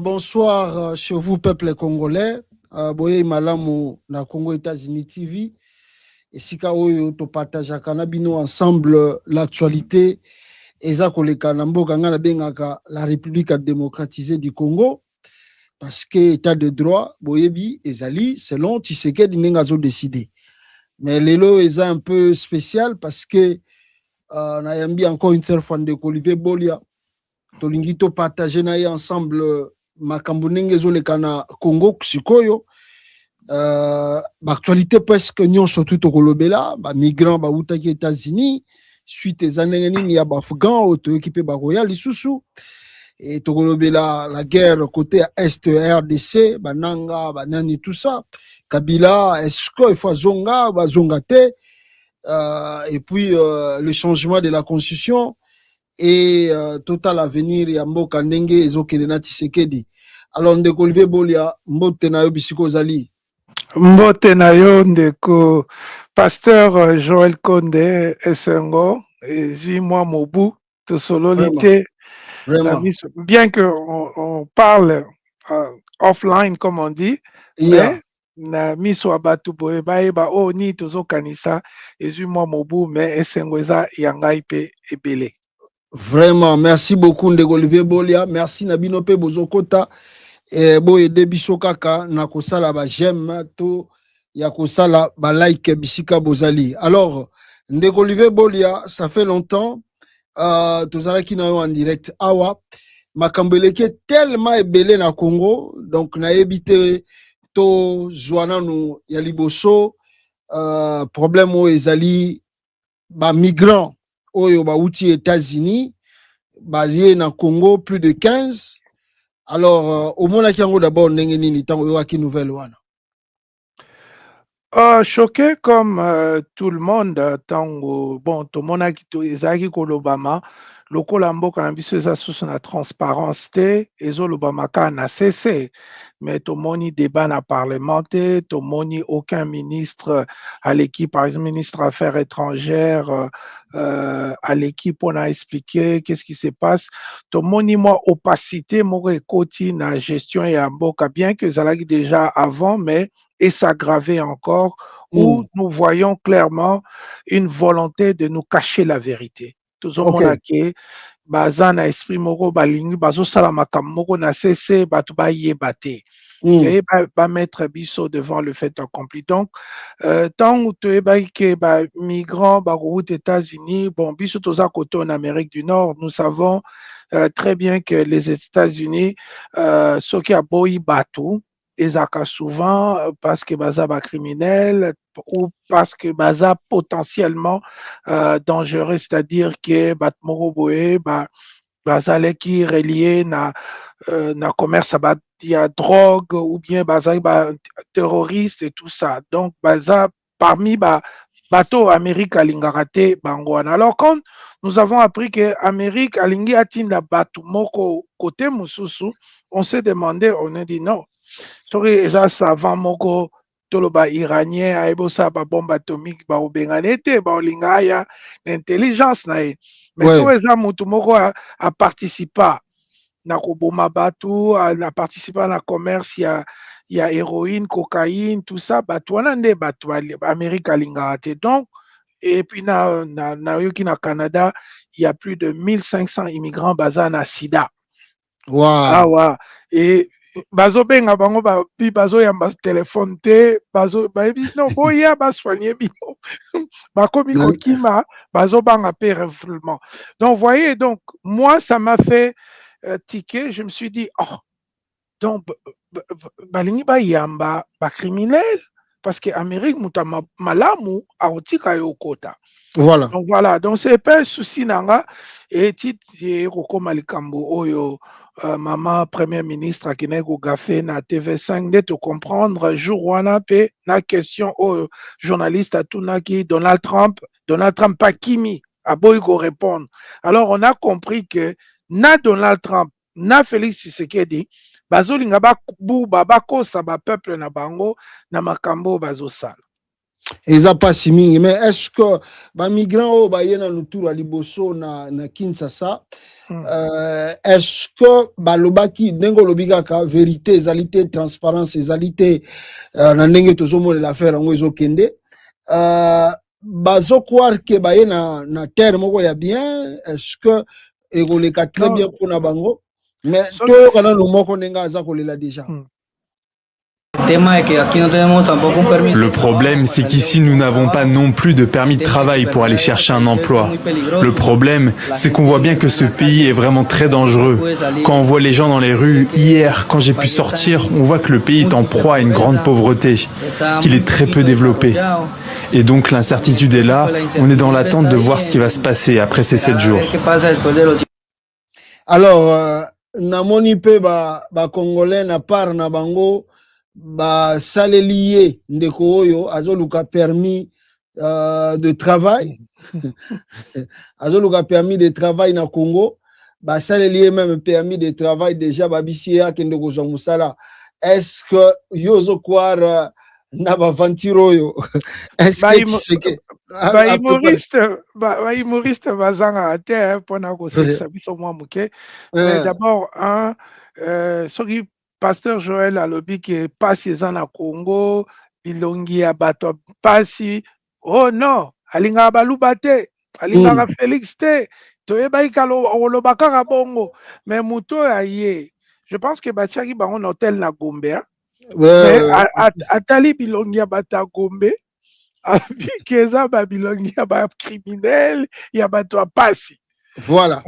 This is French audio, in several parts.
Bonsoir chez vous, peuple congolais. Boye malamu na Congo États-Unis TV. Et sika oyo to partage kanabino ensemble l'actualité. Eza koleka na mboka nga na bengaka la République démocratisée du Congo. Parce que état de droit, boyebi ezali selon Tshisekedi ndenge azo décider. Mais lelo eza un peu spécial parce que na yambi encore une seule fois de Olivier Bolia. Tolingi to partager na ye ensemble makambo ndenge ezoleka na Congo sikoyo. Actualité presque nyonso tu tokolobela bamigrant bautaki États-Unis suite eza ndenge nini ya baafghan oyo toyoki mpe baroya lisusu et tokolobela la guerre côté est RDC bananga banani tout ça Kabila est-ce qu'il faut zonga bazonga te et puis le changement de la constitution et total avenir ya mboka ndenge ezokende na Tshisekedi. Alors ndeko Olivier Bolia mbote na yo bisiko zali mbote na yo ndeko pasteur Joël Konde Esengo ezwi mwa mobu tosololi te bien que on parle offline comme on dit, mais na miso abatu boye bayeba o ni tozokanisa ezwi mwa mobu mais Esengo eza yangai pe ebele. Vraiment, merci beaucoup ndeko Olivier Bolia, merci na bino pe bozokota boye de biso kaka na kosala ba j'aime to ya kosala ba like bisika bozali. Alors ndeko Olivier Bolia, ça fait longtemps tozalaki na yo en direct awa makambo eleki tellement ebele na Congo, donc nayebi te to zwananu ya liboso problème oyo ezali ba migrants oyo bauti États-Unis basé na Congo plus de 15. Alors au moins yango d'abord ndenge nini tango yoaki nouvelle wana choqué comme tout le monde tango bon tomonaki ezalaki kolobama lokola mboka na biso eza susu na transparence te ezolobama kaka na cc mais tomoni débat na parlement te tomoni aucun ministre à l'équipe par exemple ministre affaires étrangères à l'équipe on a expliqué qu'est-ce qui se passe tomoni moi opacité moko ekoti na gestion ya mboka bien que ezalaki déjà avant mais et s'aggraver encore, où nous voyons clairement une volonté de nous cacher la vérité. Tout le monde a dit, baza na esprit moko balingi bazo sala makambo moko na cc batu ba yebate. Et ba mettre biso devant le fait accompli. Donc, tant où tu es que migrants aux États-Unis, bon, biso toza côté en Amérique du Nord, nous savons très bien que les États-Unis, ceux qui a boyi bateau, ezaka souvent parce que baza ba criminel ou parce que baza potentiellement dangereux, c'est-à-dire que bat moko boye bazale qui relié na commerce à drogue ou bien baza terroriste et tout ça. Donc baza parmi bateau Amérique alingaka te bangwana. Alors quand nous avons appris que Amérique alingi atinda bateau moko côté mususu, on s'est demandé, on a dit non. Soki eza savant moko toloba iranien ayebosa ba bombe atomique ba obengane te ba olinga ya intelligence na ye mais soki eza mutu moko a participa na koboma batu a participa na commerce ya héroïne cocaïne tout ça batu wana nde batu Amérique alingaka te donc et puis na yoki na Canada il y a plus de 1500 immigrants baza na sida. Wow. Et bazo benga bango bi bazo yamba téléphone te bazo bayebi non boya basoigner bino bakomi kokima bazo banga pe refoulement. Donc voyez, donc moi ça m'a fait tiquer, je me suis dit oh donc balingi ba yamba ba criminel parce que Amérique muta malamu aotika yokota. Voilà. Donc voilà, donc c'est pas un souci nanga et titre kokoma likambo oyo maman premier ministre akine ko gafé na TV5 de te comprendre jour wana pe na question au journaliste atunaki Donald Trump pas kimi a boy ko répondre. Alors on a compris que na Donald Trump na Félix Tshisekedi bazolinga ba kosa ba peuple na bango na makambo bazosala. eza pasi mingi. Mais est-ce que bamigrant oyo baye na luturu ya liboso na Kinshasa, est-ce que balobaki ndenge olobi kaka vérité ezali te, transparence ezali te, na ndenge tozomonela affaire yango ezokende, bazokroire ke baye na terre moko ya bien? Est-ce que ekoleka très bien mpona bango? Mais toyoka nano moko ndenge aza kolela déjà. Le problème, c'est qu'ici, nous n'avons pas non plus de permis de travail pour aller chercher un emploi. Le problème, c'est qu'on voit bien que ce pays est vraiment très dangereux. Quand on voit les gens dans les rues, hier, quand j'ai pu sortir, on voit que le pays est en proie à une grande pauvreté, qu'il est très peu développé. Et donc l'incertitude est là, on est dans l'attente de voir ce qui va se passer après ces 7 jours. Alors, namoni pe ba Congolais na part na bango, basaleli ye ndeko oyo azoluka permis de travail azoluka permis de travail na Congo, basaleli ye même permis de travail déjà babisi ye akende kozwa mosala. Est-ce que yo ozokwara na baventure oyo? Est-ce que bahumoriste bazanga te mpona kosekisa biso mwa moke. Mais d'abord soki Pasteur Joël alobi ke pasi eza na Congo, bilongi ya bato pasi. Oh non, alingaka baluba te, alingaka Félix te, toyebaki oloba kaka bongo. Mais moto aye, je pense que batiaki bango na hotel na Gombe. Mais atali bilongi ya bato ya Gombe, abi ke eza ba bilongi ya ba criminel, ya bato ya pasi. Voilà.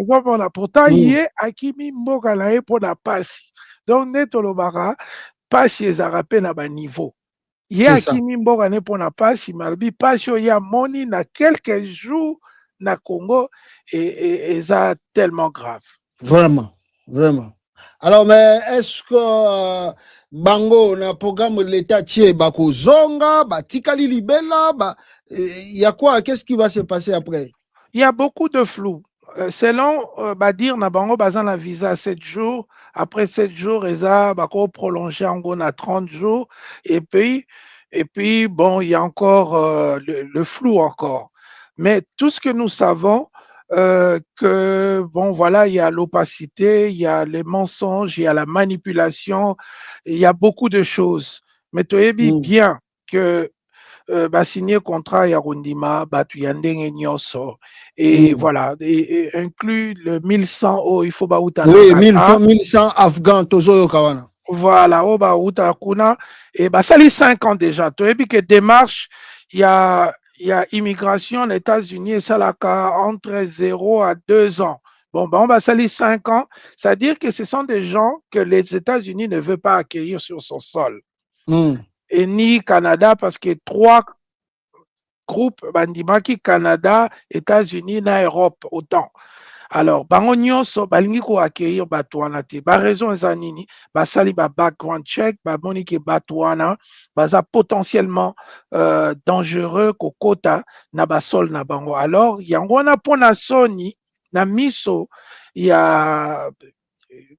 Pourtant ye akimi mboka na ye mpona pasi. Donc nde tolobaka pasi ezalaka mpe na baniveau. Ye akimi mboka ne mpona pasi, malobi pasi oyo ye amoni na quelques jours na Congo eza tellement grave. Vraiment, vraiment. Alors, mais est-ce que bango na programme de l'État tie bakozonga, batikali libela, il y a quoi? Qu'est-ce qui va se passer après? Il y a beaucoup de flou. Selon dire na bango bazan la visa à 7 jours, après 7 jours eza bako prolonger en gros à 30 jours et puis bon il y a encore le flou encore. Mais tout ce que nous savons que bon voilà, il y a l'opacité, il y a les mensonges, il y a la manipulation, il y a beaucoup de choses. Mais tu es bien que signer contrat ya Rundima, batu ya ndenge nyonso. Et voilà, et inclut le 1100 oh, il faut ba uta. Oui, 1100 Afghans, tozo kawana. Voilà, oh ba uta kuna. Et sali 5 ans déjà. Tu as vu que démarche, il y a immigration aux États-Unis et ça là entre 0 à 2 ans. Bon, on va salir 5 ans. C'est-à-dire que ce sont des gens que les États-Unis ne veulent pas accueillir sur son sol. Et ni Canada, parce que 3 groupes, bandimaki Canada, États-Unis, na Europe, autant. Alors, bango nyonso balingi ko accueillir batwana te. Ba raison eza nini? Ba sali ba background check, ba moni ke batwana, baza potentiellement dangereux kokota na basol na bango. Alors, yango na pona soni na miso ya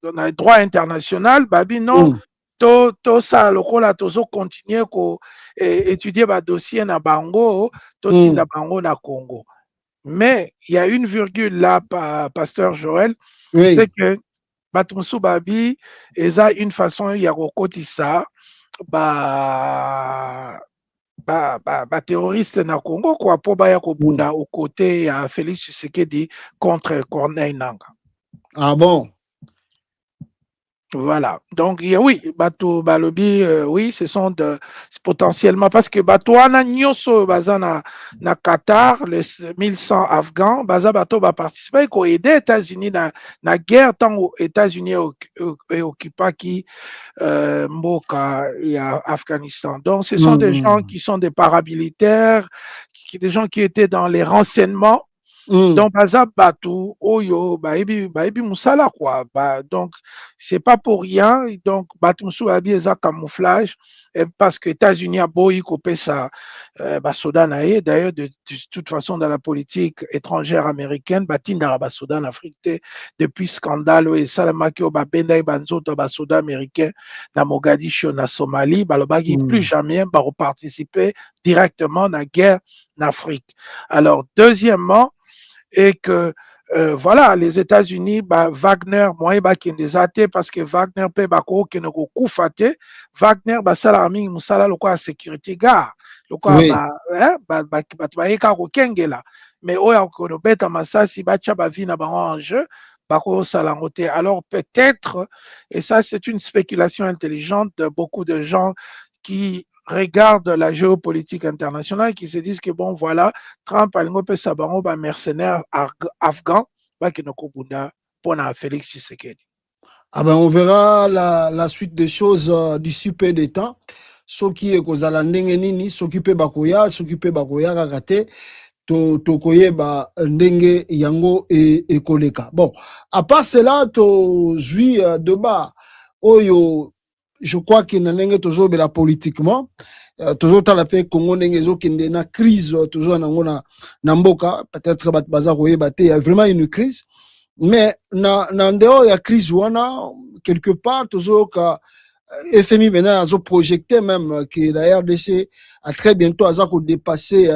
dans le droit international, babi non to ça lokola tozo continuer ko étudier ba dossier na bango, to tinda bango na Congo. Mais il y a une virgule là, Pasteur Joël, c'est que Batumsu Babi, eza une façon ya kokotisa terroriste na Congo quoi, po ba ya kobunda au côté ya Félix Tshisekedi contre Corneille Nangaa. Ah bon? Voilà. Donc, oui, Bato Balobi, oui, ce sont potentiellement, parce que Batouana Nyoso, Bazana, na Qatar, les 1100 Afghans, Bato va participer, qui aider les États-Unis dans la guerre, tant aux États-Unis occupent qui, Mboka et Afghanistan. Donc, ce sont des gens qui sont des paramilitaires, des gens qui étaient dans les renseignements. Donc, baza batu, oyo, baebi musala, quoi. Donc, c'est pas pour rien. Donc, batu musu baebi eza camouflage, parce que États-Unis a beau y couper ça, basoda nae. D'ailleurs, de toute façon, dans la politique étrangère américaine, batinda basoda en Afrique, depuis scandale, et salamaki o babenda et banzoto basoda américain, na Mogadiscio, na Somalie, balobaki plus jamais, ba reparticiper directement dans la guerre en Afrique. Alors, deuxièmement, et que voilà, les États-Unis, Wagner, moi, qui est des athées parce que Wagner peut qui ne coup faté, Wagner, salarami, moussala, le quoi, sécurité gare, le quoi, mais oya ko beta masasi bacha bavina en jeu. Alors peut-être, et ça c'est une spéculation intelligente de beaucoup de gens qui regardent la géopolitique internationale, qui se disent que bon voilà, Trump a un mercenaire afghan qui ne comprend pas Félix Tshisekedi. Ah ben on verra la suite des choses d'ici peu de temps. Ce qui est kozala ndenge nini, s'occuper bakoya kakate, to koyeba ndenge yango et koleka. Bon, à part cela, to zui de bas, oyo, je crois qu'il n'engage toujours bela politiquement. Toujours dans la paix Congo n'engezo qui est na crise toujours na mboka peut-être bat bazar koyeba te, il y a vraiment une crise. Mais na ndeo ya crise wana quelque part toujours ka FMI maintenant a projeté même que la RDC a très bientôt à dépasser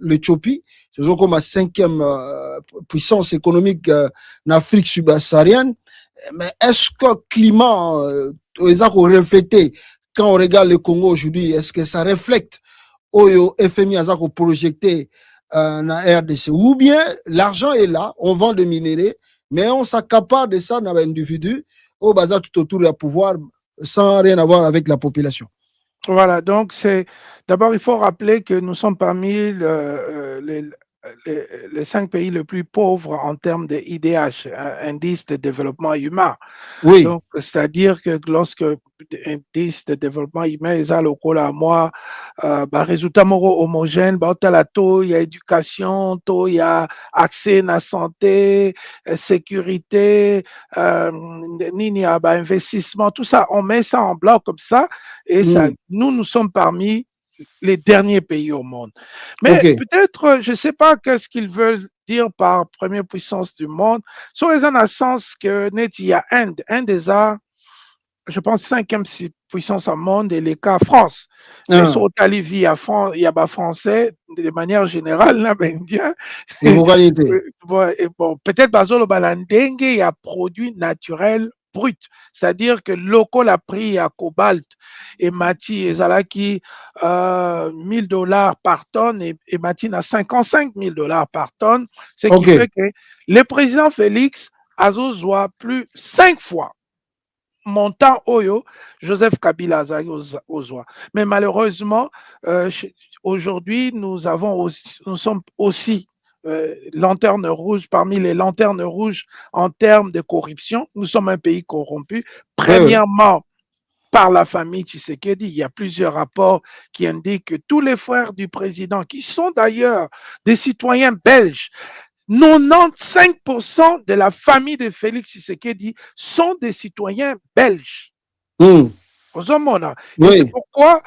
l'Éthiopie, toujours comme la 5e puissance économique en Afrique subsaharienne. Mais est-ce que le climat est reflété quand on regarde le Congo aujourd'hui? Est-ce que ça reflète au FMI a projeté dans RDC? Ou bien l'argent est là, on vend des minéraux, mais on s'accapare de ça dans l'individu au bazar tout autour du pouvoir sans rien avoir avec la population. Voilà, donc d'abord il faut rappeler que nous sommes parmi les 5 pays les plus pauvres en termes de IDH, indice de développement humain. Oui. Donc, c'est-à-dire que lorsque l'indice de développement humain est à l'ocola à moi, résultat homogène, il y a éducation, il y a accès à la santé, sécurité, investissement, tout ça, on met ça en bloc comme ça, et ça, nous sommes parmi les derniers pays au monde. Mais peut-être, je ne sais pas qu'est-ce qu'ils veulent dire par première puissance du monde. Sur les en sens que il y a Inde des arts, je pense 5e puissance au monde et les cas France. Mais sur Talivie, il y a français de manière générale là, indien. Bon, peut-être Bazolo Balandenge, il y a produit naturel brut, c'est-à-dire que local a pris à cobalt et Mati et Zalaki $1,000 par tonne et Mati a $55,000 par tonne, ce qui fait que le président Félix Azozoa plus 5 fois montant Oyo, Joseph Kabila Ozoa. Mais malheureusement, aujourd'hui, nous sommes aussi lanterne rouge, parmi les lanternes rouges en termes de corruption. Nous sommes un pays corrompu. Premièrement, par la famille Tshisekedi, il y a plusieurs rapports qui indiquent que tous les frères du président, qui sont d'ailleurs des citoyens belges, 95% de la famille de Félix Tshisekedi sont des citoyens belges. C'est pourquoi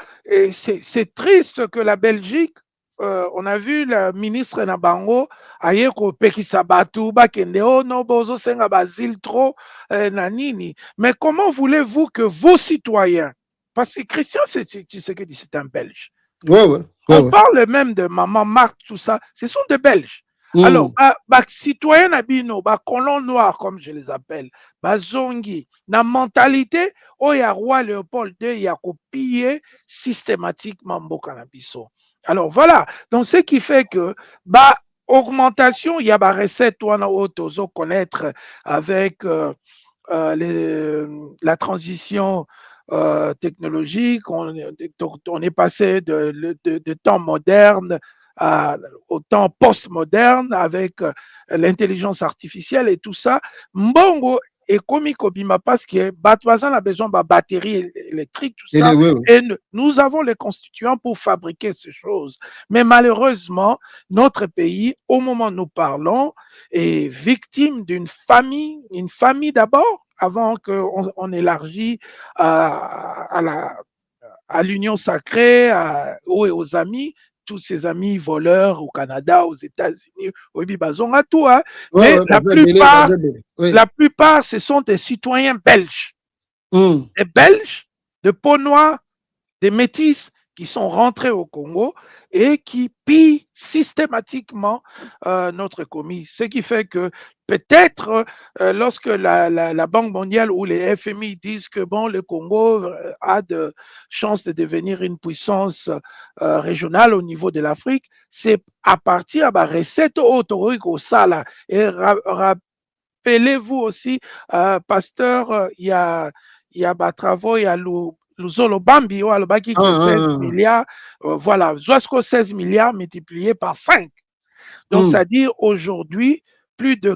c'est triste que la Belgique, on a vu le ministre Nabango ayeko pekisa batu bakende no bozo senga basile trop nanini. Mais comment voulez-vous que vos citoyens, parce que Christian Tshisekedi c'est un Belge. On parle même de maman Marthe, tout ça, ce sont des Belges. Alors, citoyens nabino, colons noirs comme je les appelle, zongi, na mentalité, oya roi Léopold II, y a copié systématiquement Mboka na biso. Alors voilà, donc ce qui fait que augmentation, il y a des recettes on connaître avec la transition technologique, on est passé de temps moderne au temps post-moderne avec l'intelligence artificielle et tout ça. Mbongo et comme Kobima parce que Batouazan a besoin de batterie électrique, tout ça, et nous avons les constituants pour fabriquer ces choses. Mais malheureusement, notre pays, au moment où nous parlons, est victime d'une famille, une famille d'abord, avant qu'on élargisse à l'union sacrée, aux amis, tous ces amis voleurs au Canada, aux États-Unis, au Bibazon, à tout. Hein. Mais la plupart, ce sont des citoyens belges. Des Belges, de peau noire, des métis qui sont rentrés au Congo et qui pillent systématiquement notre commis. Ce qui fait que peut-être lorsque la Banque mondiale ou les FMI disent que bon, le Congo a de chances de devenir une puissance régionale au niveau de l'Afrique, c'est à partir de la recette autorique au Sala. Et rappelez-vous aussi, pasteur, il y a des travaux, il y a Luzolo Bambi, qui 16 milliards, voilà, jusqu'aux 16 milliards multipliés par 5. Donc, c'est-à-dire aujourd'hui, plus de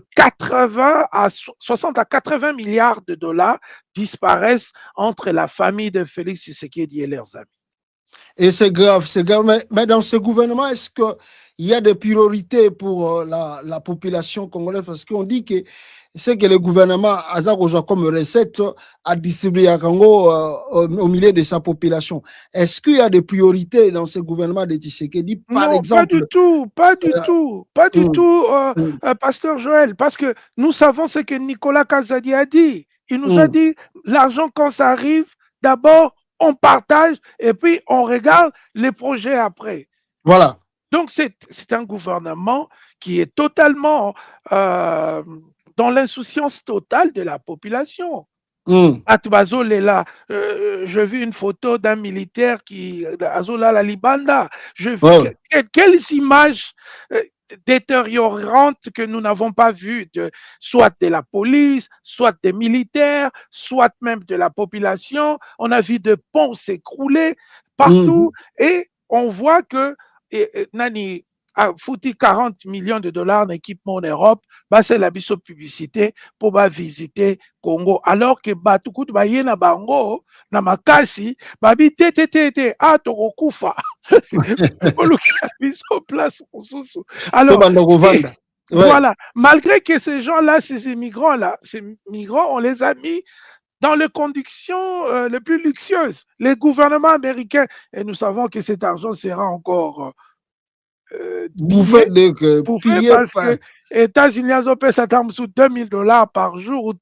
60 à 80 milliards de dollars disparaissent entre la famille de Félix Tshisekedi et leurs amis. Et c'est grave, c'est grave. Mais dans ce gouvernement, est-ce qu'il y a des priorités pour la population congolaise? Parce qu'on dit que c'est que le gouvernement a comme recette à distribuer à Congo au milieu de sa population. Est-ce qu'il y a des priorités dans ce gouvernement de Tshisekedi, par exemple? Pas du tout, Pasteur Joël, parce que nous savons ce que Nicolas Kazadi a dit. Il nous a dit, l'argent quand ça arrive, d'abord, on partage et puis on regarde les projets après. Voilà. Donc, c'est un gouvernement qui est totalement dans l'insouciance totale de la population. Atubazol est là. J'ai vu une photo d'un militaire qui, Azola la Libanda. Quelles images détériorantes que nous n'avons pas vues, soit de la police, soit des militaires, soit même de la population. On a vu des ponts s'écrouler partout et on voit que Nani a foutu 40 millions de dollars d'équipement en Europe, bah c'est la biso publicité pour visiter Congo. Alors que Batukout Bayena Bango, na makasi, babi tété, ah tokokufa. Alors, voilà, malgré que ces gens-là, ces migrants-là, on les a mis dans les conditions les plus luxueuses. Les gouvernements américains, et nous savons que cet argent sera encore bouffé parce que les États-Unis ont payé ça sous $2000 par jour ou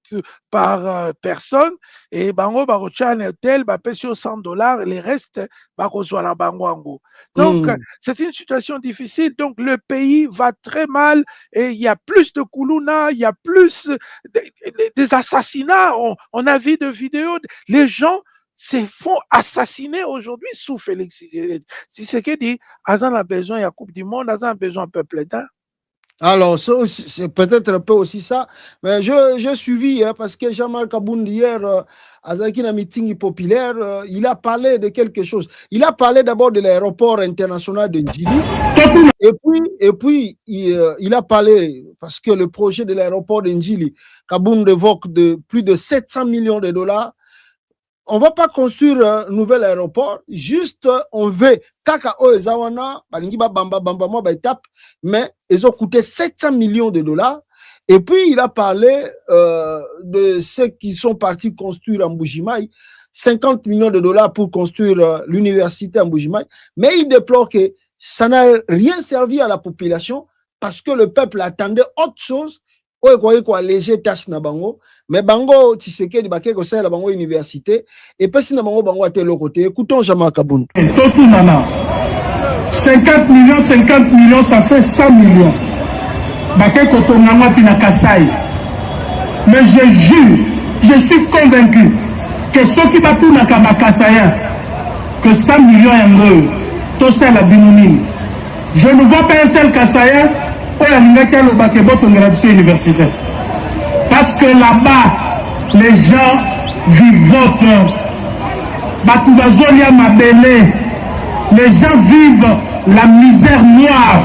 par personne et bango barocha un hôtel paye sur $100 et les restes barozo la bango. Donc c'est une situation difficile, donc le pays va très mal et il y a plus de koulouna, il y a plus des assassinats, on a vu des vidéos, les gens se font assassiner aujourd'hui sous Félix Tshisekedi. Azan a besoin, il y a Coupe du Monde, Azan a besoin un peuple d'un. Alors, c'est peut-être un peu aussi ça, mais j'ai suivi, hein, parce que Jean-Marc Abound hier, à un meeting populaire, il a parlé de quelque chose. Il a parlé d'abord de l'aéroport international de Njili, et puis il a parlé, parce que le projet de l'aéroport de Njili, Kabound évoque de plus de 700 millions de dollars. On ne va pas construire un nouvel aéroport, juste on veut Kakao et Zawana, mais ils ont coûté 700 millions de dollars. Et puis il a parlé de ceux qui sont partis construire en Mbujimaï, 50 millions de dollars pour construire l'université en Mbujimaï, mais il déplore que ça n'a rien servi à la population parce que le peuple attendait autre chose. Quoi léger tâche na bango mais bango Tshisekedi baké ko la bango université et puis si na bango à tel côté écoutons Jean-Marc Abound. 50 millions ça fait 100 millions baké ko tonga pina Kasai mais je jure je suis convaincu que ceux qui va tourner à Kasaya que 100 millions en tout ça la binouni je ne vois pas un seul Kasaya universitaire. Parce que là-bas, les gens vivent les gens vivent la misère noire.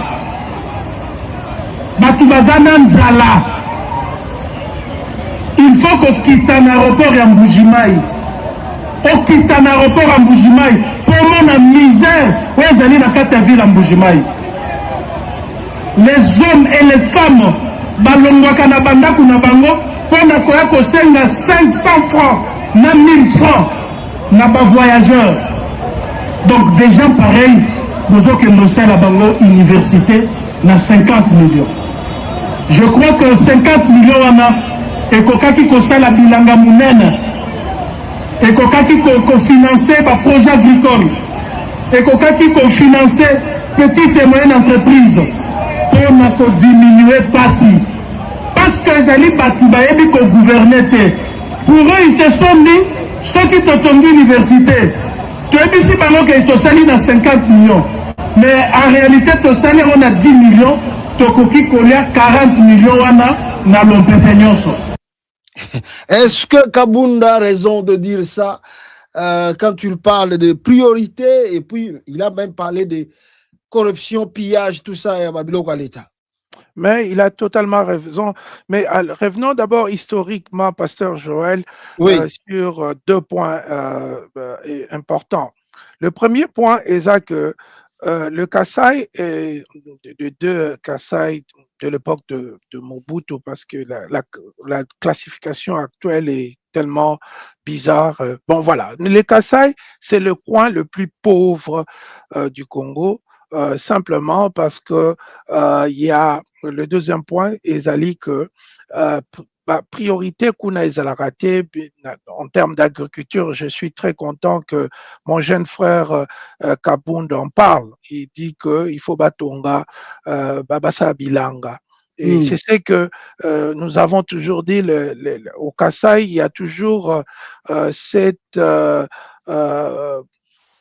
il faut kokita na aéroport ya Mbujimai. Okita na aéroport ya Mbujimai pour mona misère oyo ezali na kati ya ville ya Mbujimai. Les hommes et les femmes balongwaka na bandako na bango mpona koya kosenga 500 francs na 1000 francs na bavoyageurs. Donc des gens pareils bozokende osala bango université na 50 millions. Je crois que 50 millions wana ekokaki kosala bilanga munene, ekokaki kofinancer baprojet agricole, ekokaki kofinancer petite et moyenne entreprise mpona kodiminuer pasi. Parce que ezali bato bayebi kogouverner te. Pour eux, ils se sont dit, soki totongi université, toyebisi bango ke tosali na 50 millions. Mais en réalité, tosali on a 10 millions, tokoki kolia 40 millions wana na lompete nyonso. Est-ce que Kabunda a raison de dire ça quand tu parles de priorité et puis il a même parlé de corruption, pillage, tout ça à Babylone à l'État? Mais il a totalement raison. Mais revenons d'abord historiquement, Pasteur Joël, Oui. sur 2 points importants. Le premier point est ça que le Kasaï, de deux Kasaï de l'époque de Mobutu, parce que la classification actuelle est tellement bizarre. Bon, voilà. Le Kasaï, c'est le coin le plus pauvre du Congo, simplement parce que il y a le deuxième point, Ezali, que priorité qu'on a raté en termes d'agriculture. Je suis très content que mon jeune frère Kabund en parle. Il dit qu'il faut batonga babasa bilanga. Et c'est ce que nous avons toujours dit au Kasaï, il y a toujours cette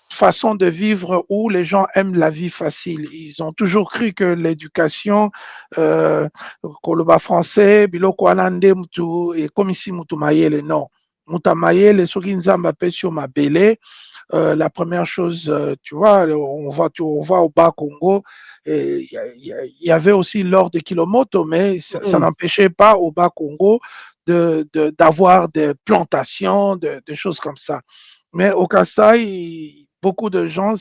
façon de vivre où les gens aiment la vie facile. Ils ont toujours cru que l'éducation, koloba français, biloko anande mutu, et comme ici mutu mayele, non. Mutu mayele, soki nzamba pesio mabele, la première chose, tu vois, on va au bas Congo, il y avait aussi l'or de Kilomoto, mais ça n'empêchait pas au bas Congo d'avoir des plantations, des choses comme ça. Mais au Kasaï, beaucoup de gens,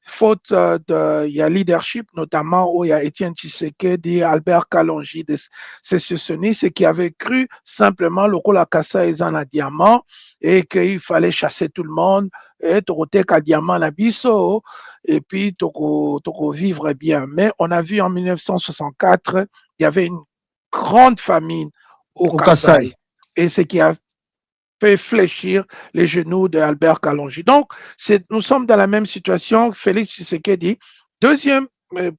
faute il y a leadership, notamment où il y a Étienne Tshisekedi, Albert Kalonji, des sécessionnistes, qui avaient cru simplement que la Kasaï est un diamant et qu'il fallait chasser tout le monde, et toroter diamant la biso, et puis toko vivre bien. Mais on a vu en 1964, il y avait une grande famine au Kasaï. Et ce qui a fait fléchir les genoux d'Albert Kalonji. Donc, nous sommes dans la même situation. Félix Tshisekedi. Deuxième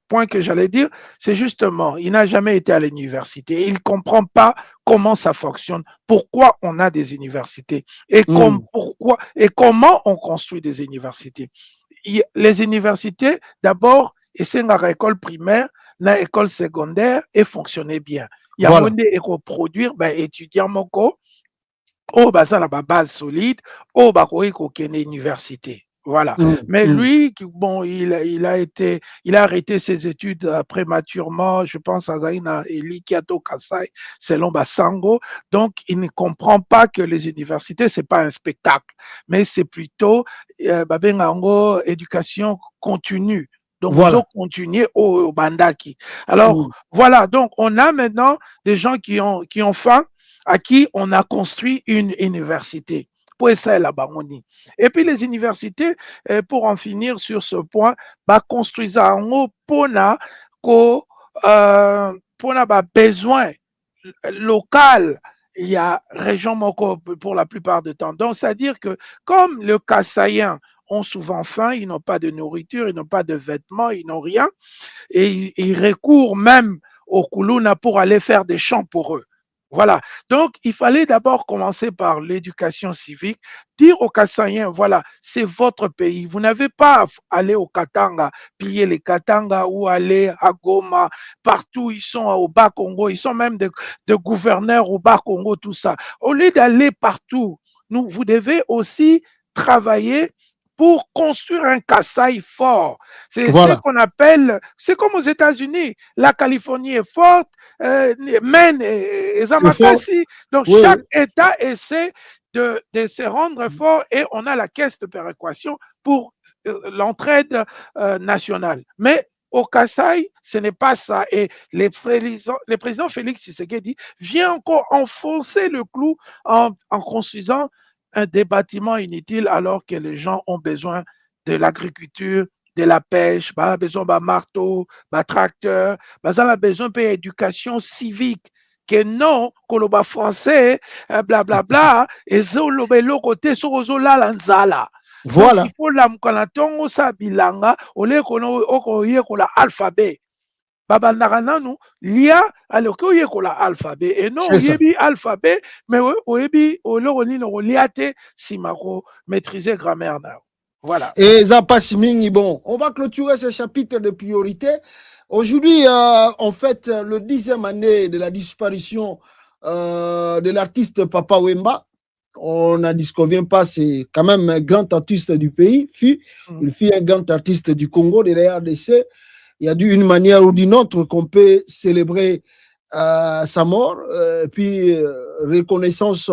point que j'allais dire, c'est justement, il n'a jamais été à l'université. Il ne comprend pas comment ça fonctionne, pourquoi on a des universités et pourquoi et comment on construit des universités. Les universités, d'abord, et c'est une école primaire, une école secondaire, et fonctionner bien. Il y a des produire, étudiants moko, ça la base solide, kokene université. Voilà. Mais lui, bon, il a arrêté ses études prématurément, je pense à Zaina Eli Kiato Kasai, selon Basango. Donc, il ne comprend pas que les universités, c'est pas un spectacle, mais c'est plutôt éducation continue. Donc, voilà. Ils ont continué au Bandaki. Alors, voilà. Donc, on a maintenant des gens qui ont faim, à qui on a construit une université. Pour ça, la Bangoni. Et puis les universités, pour en finir sur ce point, construisent en haut pour besoin local. Il y a région Moko pour la plupart du temps. Donc, c'est-à-dire que comme le Kasaïens ont souvent faim, ils n'ont pas de nourriture, ils n'ont pas de vêtements, ils n'ont rien, et ils recourent même au Kuluna pour aller faire des champs pour eux. Voilà. Donc, il fallait d'abord commencer par l'éducation civique, dire aux Kasaïens, voilà, c'est votre pays. Vous n'avez pas à aller au Katanga, piller les Katanga ou aller à Goma. Partout, ils sont au Bas-Congo. Ils sont même de gouverneurs au Bas-Congo, tout ça. Au lieu d'aller partout, vous devez aussi travailler pour construire un Kasaï fort. C'est ce qu'on appelle, c'est comme aux États-Unis, la Californie est forte, Maine et Zamakasi. Donc chaque État essaie de se rendre fort et on a la caisse de péréquation pour l'entraide nationale. Mais au Kasaï, ce n'est pas ça. Et le président Félix Tshisekedi vient encore enfoncer le clou en construisant des bâtiments inutiles alors que les gens ont besoin de l'agriculture, de la pêche, bah, besoin de marteau, bah, tracteur, bah, ça a besoin d'éducation civique. Que non, koloba français, blablabla, et zolobelo côté sorozola lanzala. Voilà. Donc, il faut l'amkanatongo sa bilanga, ole kono okoye kola alphabet. Baba narananu lia alors que oye kola alphabet et non oyebi alphabet mais oyebi oloroni no liate simako maîtriser grammaire na. Voilà. Et Zapassiming, bon, on va clôturer ce chapitre de priorité. Aujourd'hui, en fait, le 10e année de la disparition de l'artiste Papa Wemba. On n'en disconvient pas, c'est quand même un grand artiste du pays. Il fut un grand artiste du Congo, de la RDC. Il y a d'une manière ou d'une autre qu'on peut célébrer sa mort, puis reconnaissance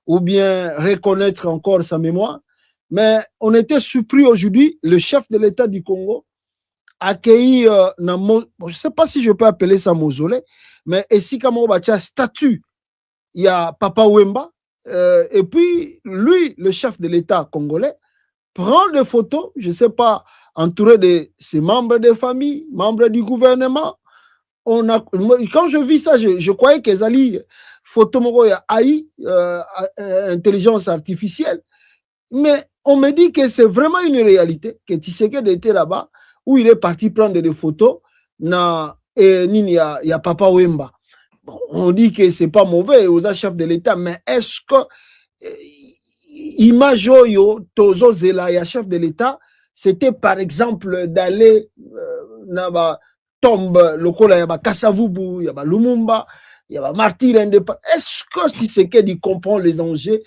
ou bien reconnaître encore sa mémoire. Mais on était surpris aujourd'hui, le chef de l'État du Congo accueilli, je ne sais pas si je peux appeler ça mausolée, mais ici, comme on a statue, il y a Papa Wemba, et puis lui, le chef de l'État congolais, prend des photos, je ne sais pas, entouré de ses membres de famille, membres du gouvernement. Quand je vis ça, je croyais qu'ils allaient photo AI, intelligence artificielle. Mais on me dit que c'est vraiment une réalité, que Tshisekedi était là-bas, où il est parti prendre des photos, il y a Papa Wemba. Bon, on dit que ce n'est pas mauvais aux chefs de l'État, mais est-ce que image yo tozo zela ya chef de l'État, c'était par exemple d'aller na tombe lokola ya ba Kasavubu, ya ba Lumumba, ya ba martyr indépendant. Est-ce que Tshisekedi comprend les enjeux?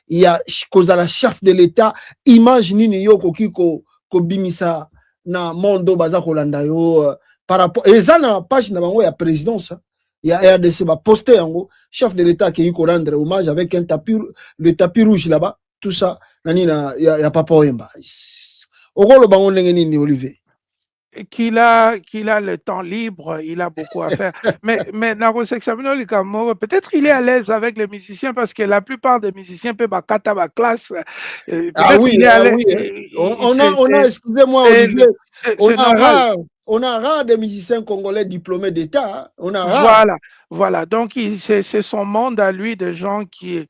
Il y a kozala chef de l'État, image nini yo koki ko bimisa na mondo baza kolanda yo par rapport eza na page na bango ya présidence. Il y a RDC va poster en chef de l'État qui est rendre hommage avec le tapis rouge là-bas, tout ça, il y a Papa Wemba. Au rôle de Olivier. Qu'il a le temps libre, il a beaucoup à faire. mais peut-être il est à l'aise avec les musiciens parce que la plupart des musiciens peuvent battre ma classe. Ah oui, on a excusez-moi Olivier, on a rare des musiciens congolais diplômés d'État. Hein. On a rare. Voilà. Donc, c'est son monde à lui de gens qui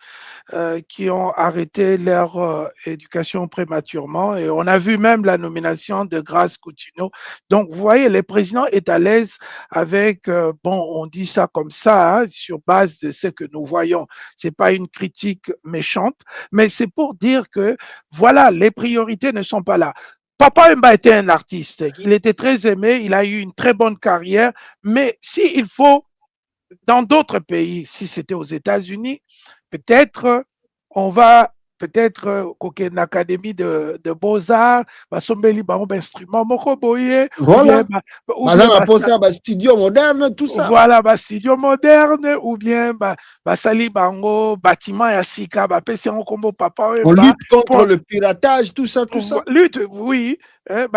ont arrêté leur éducation prématurément. Et on a vu même la nomination de Grace Coutinho. Donc, vous voyez, le président est à l'aise avec, on dit ça comme ça, hein, sur base de ce que nous voyons. Ce n'est pas une critique méchante, mais c'est pour dire que, voilà, les priorités ne sont pas là. Papa Wemba était un artiste. Il était très aimé, il a eu une très bonne carrière, mais s'il faut, dans d'autres pays, si c'était aux États-Unis, peut-être on va une académie de beaux-arts, basombeli bango instrument moko boye, voilà, studio moderne, tout ça. Voilà, studio moderne, ou bien basali bango bâtiment ya sika, pesi en combo Papa Wemba. On lutte contre le piratage, tout ça. Lutte, oui.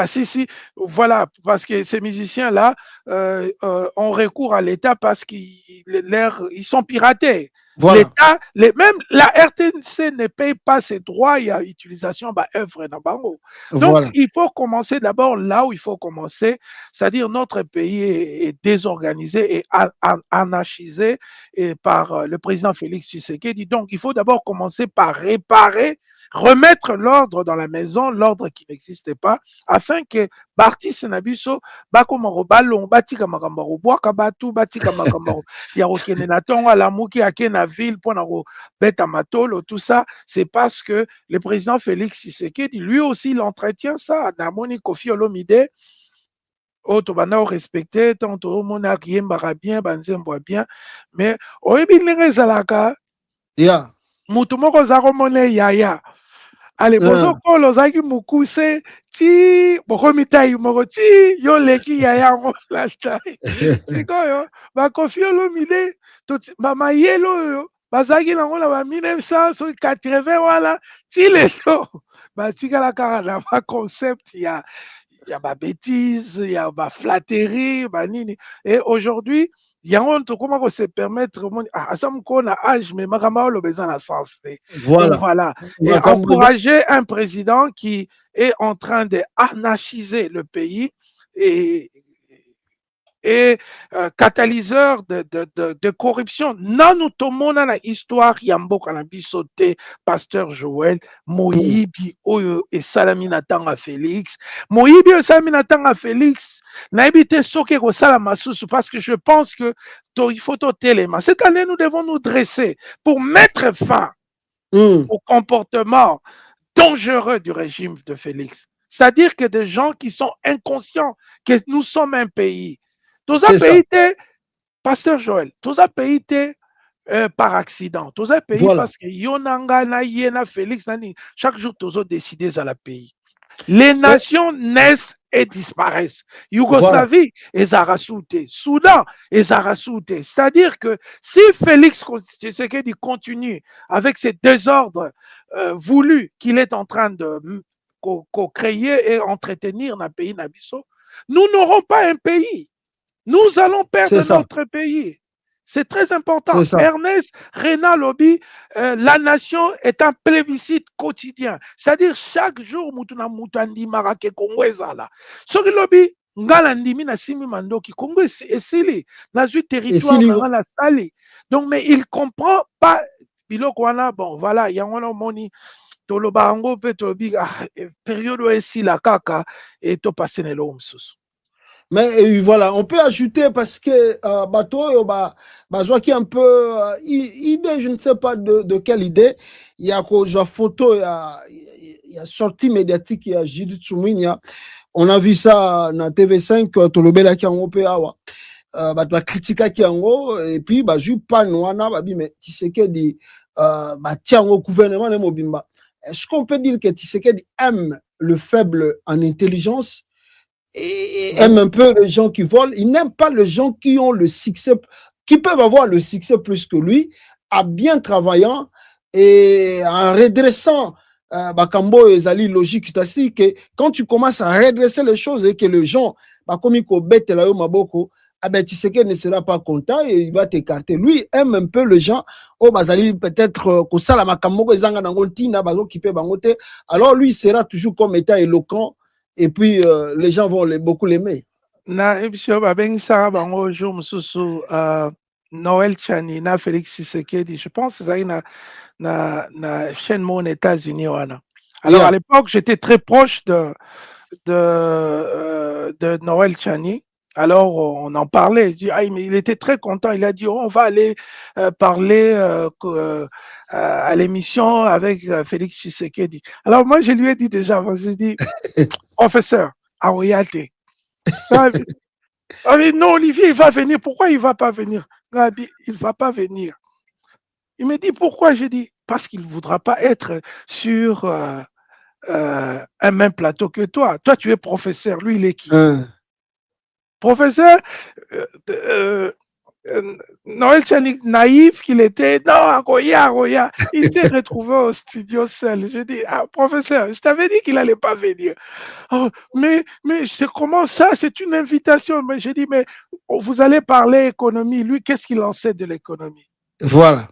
Si, voilà, parce que ces musiciens-là ont recours à l'État parce qu'ils sont piratés. Voilà. L'État, même la RTNC ne paye pas ses droits à l'utilisation de l'œuvre dans Bango. Donc, voilà. Il faut commencer d'abord là où il faut commencer, c'est-à-dire notre pays est désorganisé et anarchisé par le président Félix Tshisekedi. Donc, il faut d'abord commencer par réparer, remettre l'ordre dans la maison, l'ordre qui n'existait pas, afin que Barti Senabiso, Bakomaro Balon, Batika Makamaro, Boakabatu, Batika Makamaro, Yarokene Natonga, Lamouki, Akena Ville, Ponaro, Beta Matolo, tout ça, c'est parce que le président Félix Tshisekedi, lui aussi, il entretient ça, Namoni Kofi Olomide, Otobana respecté, tant au Mona Kiembara bien, Banzemboa bien, mais Oebi Zalaka, yeah. Mutumoko Zaromone Yaya. allez bozokolo ozalaki mokuse ti bokomitai moko ti yo leki ya yango lasta sikoyo bakofi olomide bamayele oyo bazalaki nango na ba 1980 wana ti lelo batikala kaka na baconcept ya babêtise ya baflatterie banini et aujourd'hui yango tokoma ko se permettre asa moko na âge mais makambo oloba eza na sens te. Voilà. Donc voilà. Et encourager un président qui est en train de anarchiser le pays et catalyseur de corruption. Nanu tomona na histoire ya mboka na biso te, Pasteur Joël, moyibi oyo esalami na tanga Félix. Moyibi oyo esalami na tanga Félix, nayebi te soki kosala masusu parce que je pense que il faut totelema. Cette année, nous devons nous dresser pour mettre fin au comportement dangereux du régime de Félix. C'est-à-dire que des gens qui sont inconscients que nous sommes un pays. Tous les pays étaient, Pasteur Joël, tous les pays étaient par accident. Tous les pays parce que Yonanga, Yena, Félix, Nani, chaque jour, tous les décidés à la pays. Les nations naissent et disparaissent. Yougoslavie, ils arasouté. Soudan, ils arasouté. C'est-à-dire que si Félix Tshisekedi continue avec ces désordres voulus qu'il est en train de créer et entretenir dans le pays Nabiso, nous n'aurons pas un pays. Nous allons perdre notre pays. C'est très important. Ernest Renan Lobby, la nation est un plébiscite quotidien. C'est-à-dire chaque jour, Moutuna Moutandi Marake Congo ezala. Soki Lobby, Ngalandimi na Simi Mandoki, Congo esili, na zu territoire na la sali. Donc, mais il comprend pas. Bilokwana, bon, voilà, yangono moni. Toloba ango pe tolobi période esi la kaka et to passer ne l'omsus. Mais voilà, on peut ajouter parce que bateau bazwa qui un peu idée, je ne sais pas de quelle idée, il y a une photo, il y a sortie médiatique, il y a Judith Souminia, on a vu ça dans TV5 tolobela ki ango pe awa. Bato critique ki ango et puis bazu panwana babi mais Tshisekedi batia ango gouvernement ne mobimba. Est-ce qu'on peut dire que Tshisekedi aime le faible en intelligence et aime un peu les gens qui volent? Il n'aime pas les gens qui ont le succès, qui peuvent avoir le succès plus que lui, en bien travaillant et en redressant Bakambo et Zali logique. C'est-à-dire que quand tu commences à redresser les choses et que les gens, comme il bête là maboko, ah ben, Tshisekedi ne sera pas content et il va t'écarter. Lui aime un peu les gens. Oh, Bazali, peut-être que ça, la Makambo, alors lui sera toujours comme étant éloquent et puis les gens vont beaucoup l'aimer. Na émission, Noël Chani, na Félix Tshisekedi, je pense que c'est na chaîne aux États-Unis. Alors à l'époque, j'étais très proche de Noël Chani. Alors, on en parlait. Mais il était très content. Il a dit, on va aller parler à l'émission avec Félix Tshisekedi. Alors, moi, je lui ai dit déjà, je lui ai dit, professeur, à royauté. Ah, mais non, Olivier, il va venir. Pourquoi il ne va pas venir? Il ne va pas venir. Il me dit, pourquoi? J'ai dit, parce qu'il ne voudra pas être sur un même plateau que toi. Toi, tu es professeur. Lui, il est qui? Professeur, Noël Chani, naïf qu'il était, non, Agoya, il s'est retrouvé au studio seul. Je dis, professeur, je t'avais dit qu'il n'allait pas venir. Oh, mais comment ça? C'est une invitation. Mais j'ai dit, mais vous allez parler économie. Lui, qu'est-ce qu'il en sait de l'économie? Voilà.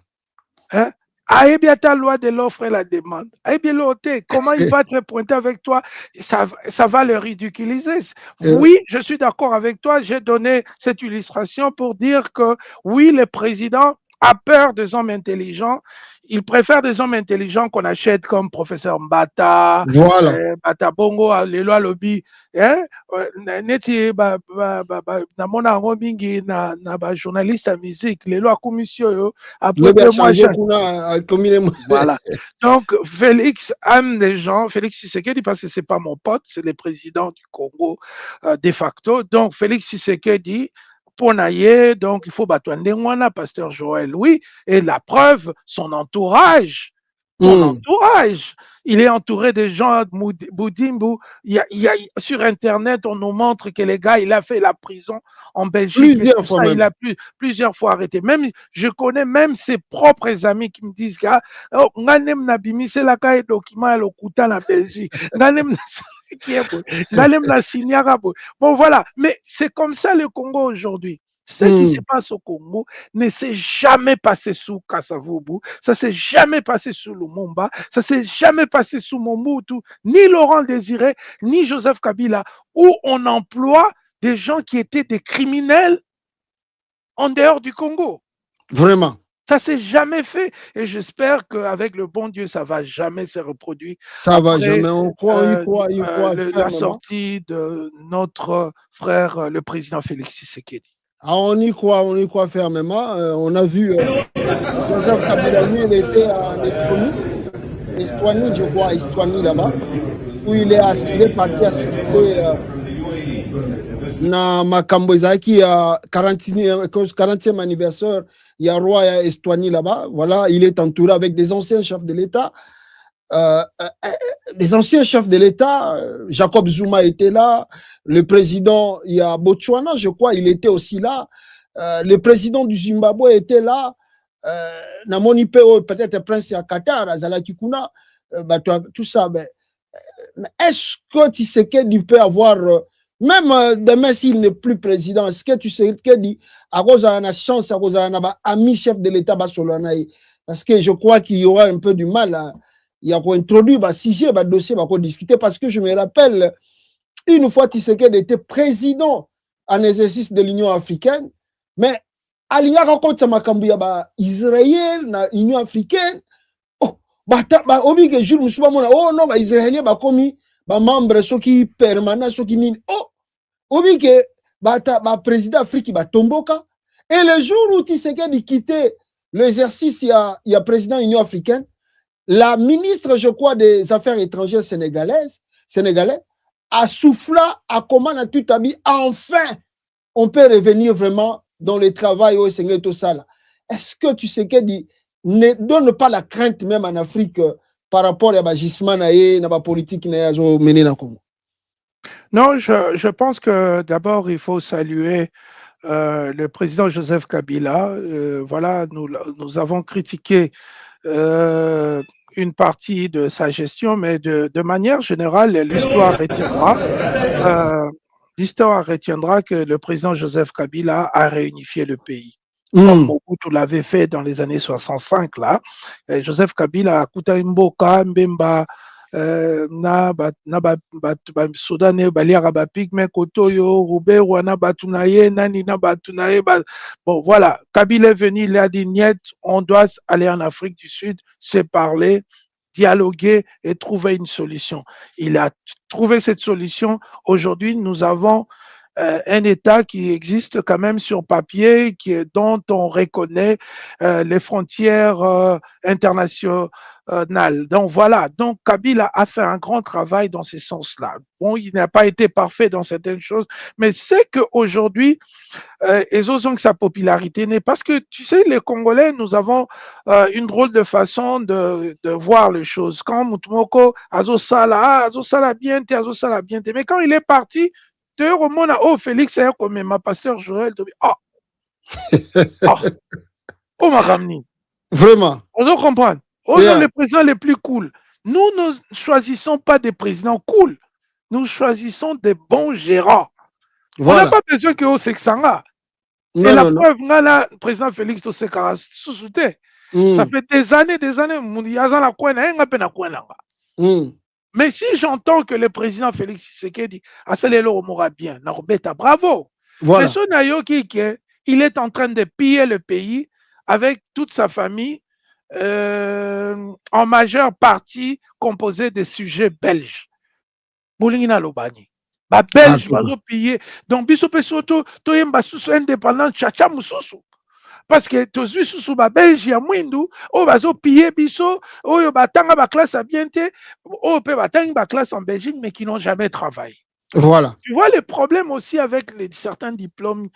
Hein? Ta loi de l'offre et la demande. Comment il va te pointer avec toi? Ça va le ridiculiser. Oui, je suis d'accord avec toi. J'ai donné cette illustration pour dire que oui, le président a peur des hommes intelligents. Il préfère des hommes intelligents qu'on achète comme professeur Mbata, voilà. Mbata Bongo, les lois lobby. Neti na mona mingi na journaliste à musique, les lois commission après voilà. Donc Félix aime des gens, Félix Tshisekedi parce que c'est pas mon pote, c'est le président du Congo de facto. Donc Félix Tshisekedi Ponaye, donc il faut battre Pasteur Joël, oui, et la preuve, son entourage Ton entourage. Il est entouré de gens, Boudimbo. Sur Internet, on nous montre que le gars, il a fait la prison en Belgique. Plusieurs fois même. Il a plusieurs fois arrêté. Même, je connais même ses propres amis qui me disent que oh, nganem na bimise la ka document le kuta na Belgique. Nganem na signara. Bon, voilà. Mais c'est comme ça le Congo aujourd'hui. Ce qui se passe au Congo ne s'est jamais passé sous Kasavubu, ça s'est jamais passé sous Lumumba, ça s'est jamais passé sous Mobutu, ni Laurent Désiré, ni Joseph Kabila, où on emploie des gens qui étaient des criminels en dehors du Congo. Vraiment. Ça s'est jamais fait et j'espère qu'avec le bon Dieu, ça va jamais se reproduire. Ça va jamais, on croit, il croit la sortie de notre frère, le président Félix Tshisekedi. Ah, on y croit fermement. On a vu Joseph Kabila, lui, il était en Estonie, je crois, Estonie là-bas, où il est parti assister na makambo ezaki à 40e anniversaire, il y a roi à Estonie là-bas. Voilà, il est entouré avec des anciens chefs de l'État. Jacob Zuma était là, le président, il y a Botswana, je crois, il était aussi là, le président du Zimbabwe était là, Namoni Peo, peut-être prince à Qatar, Azalaki Kuna, tout ça, mais est-ce que Tshisekedi peut avoir, même demain s'il n'est plus président, est-ce que Tshisekedi a une chance, a un ami chef de l'État, parce que je crois qu'il y aura un peu du mal à il y a introduit un sujet, un dossier, on discuter parce que je me rappelle, une fois Tshisekedi était président en exercice de l'Union africaine, mais il y a rencontre Israël, l'Union africaine, oh, obi que jour musuba mona oh non ba Israélien ba komi ba membre ceux qui permanent ceux qui nini oh obi que ba président Afrique ba tomboka et le jour où Tshisekedi quittait l'exercice il y a président Union africaine. La ministre, je crois, des Affaires étrangères sénégalais, a soufflé, a commandé à tout habit. Enfin, on peut revenir vraiment dans le travail au Sénégal, tout ça. Est-ce que tu sais qu'il ne donne pas la crainte même en Afrique par rapport à l'agissement et à la politique qui est menée dans le Congo? Non, je pense que d'abord, il faut saluer le président Joseph Kabila. Voilà, nous avons critiqué une partie de sa gestion, mais de manière générale, l'histoire retiendra que le président Joseph Kabila a réunifié le pays. Comme Mobutu l'avait fait dans les années 65, là. Joseph Kabila a Kuta Mboka, Mbemba, Sudane, Baliara Bapigme, Kotoyo, Roubé, Rwana Batunaye, Nani Batunaye. Bon, voilà. Kabila est venu, il a dit niet, on doit aller en Afrique du Sud, se parler, dialoguer et trouver une solution. Il a trouvé cette solution. Aujourd'hui, nous avons un État qui existe quand même sur papier, dont on reconnaît les frontières internationales. Donc voilà, donc Kabila a fait un grand travail dans ce sens-là. Bon, il n'a pas été parfait dans certaines choses, mais c'est qu'aujourd'hui, ils ont sa popularité n'est parce que, tu sais, les Congolais, nous avons une drôle de façon de voir les choses. Quand Mutumoko, Azosala bien, mais quand il est parti, oh, Félix, comme ma pasteur Joël, oh, ma ramni. Vraiment. On doit comprendre. Oh, non, les présidents les plus cool. Nous ne choisissons pas des présidents cool. Nous choisissons des bons gérants. Voilà. On n'a pas besoin que au Seksanga. Et la preuve, là, le président Félix Tshisekedi sous-souté. Ça fait des années, mais si j'entends que le président Félix Tshisekedi a célébré le bien, bravo. Voilà. Mais il est en train de piller le pays avec toute sa famille, en majeure partie composée de sujets belges. Boulingina Lobani. Belge va piller. Donc, biso pesoto, toyemba susu indépendant chacha mususu. Parce que tozui susu ba Belge ya mwindu, o bazo piller biso, o batanga ba classe à bienté, o pe batanga ba classe en Belgique, mais qui n'ont jamais travaillé. Voilà. Tu vois le problème aussi avec certains diplômes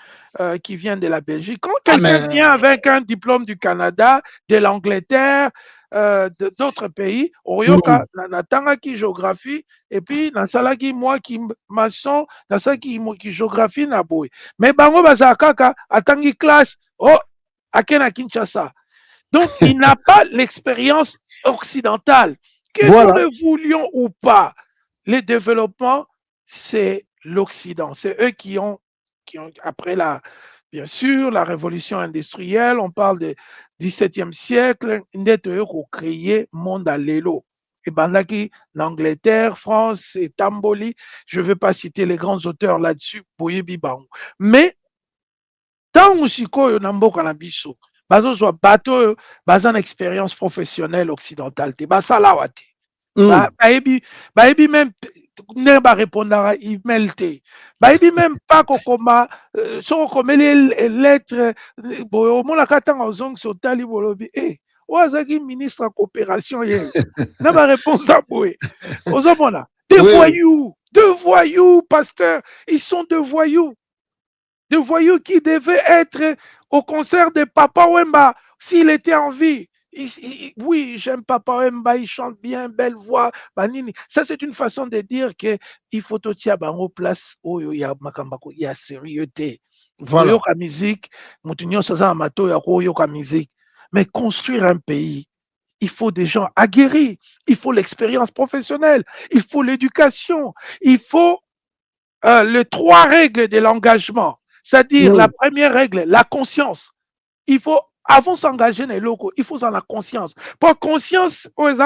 qui viennent de la Belgique. Quand quelqu'un vient avec un diplôme du Canada, de l'Angleterre, d'autres pays, oyoka na tangaki géographie et puis na salaki moi qui maçon na salaki qui géographie na boy. Mais bango baza kaka atangi classe oh akena Kinshasa. Donc il n'a pas l'expérience occidentale. Que nous le voulions ou pas, les développements c'est l'Occident, c'est eux qui ont après bien sûr, la révolution industrielle, on parle du XVIIe siècle, ils ont créé le monde à l'élo. Et bandaki, l'Angleterre, France et Tamboli, je ne vais pas citer les grands auteurs là-dessus, mais tant que nous avons cannabis, bazo soit bateau, bazan expérience professionnelle occidentale, te basalawate. Baebi même ne ba répondre à email te. Baebi même pas kokoma so comme les lettres bo mo la katanga ozong sotali bolobi oazaki ministre en coopération hier. Na ba réponse à boé. Ozomona. Deux voyous, pasteur, ils sont deux voyous. Deux voyous qui devaient être au concert de Papa Wemba s'il était en vie. Oui, j'aime Papa Wemba, il chante bien, belle voix. Banini. Ça, c'est une façon de dire qu'il faut au Tiabango place où il y a Makambako, il y a sérieuxité. Voilà. Musique, musique. Mais construire un pays, il faut des gens aguerris, il faut l'expérience professionnelle, il faut l'éducation, il faut les 3 règles de l'engagement. C'est-à-dire, la première règle, la conscience. Il faut, avant de s'engager dans les locaux, il faut dans la conscience. Pour conscience, il y a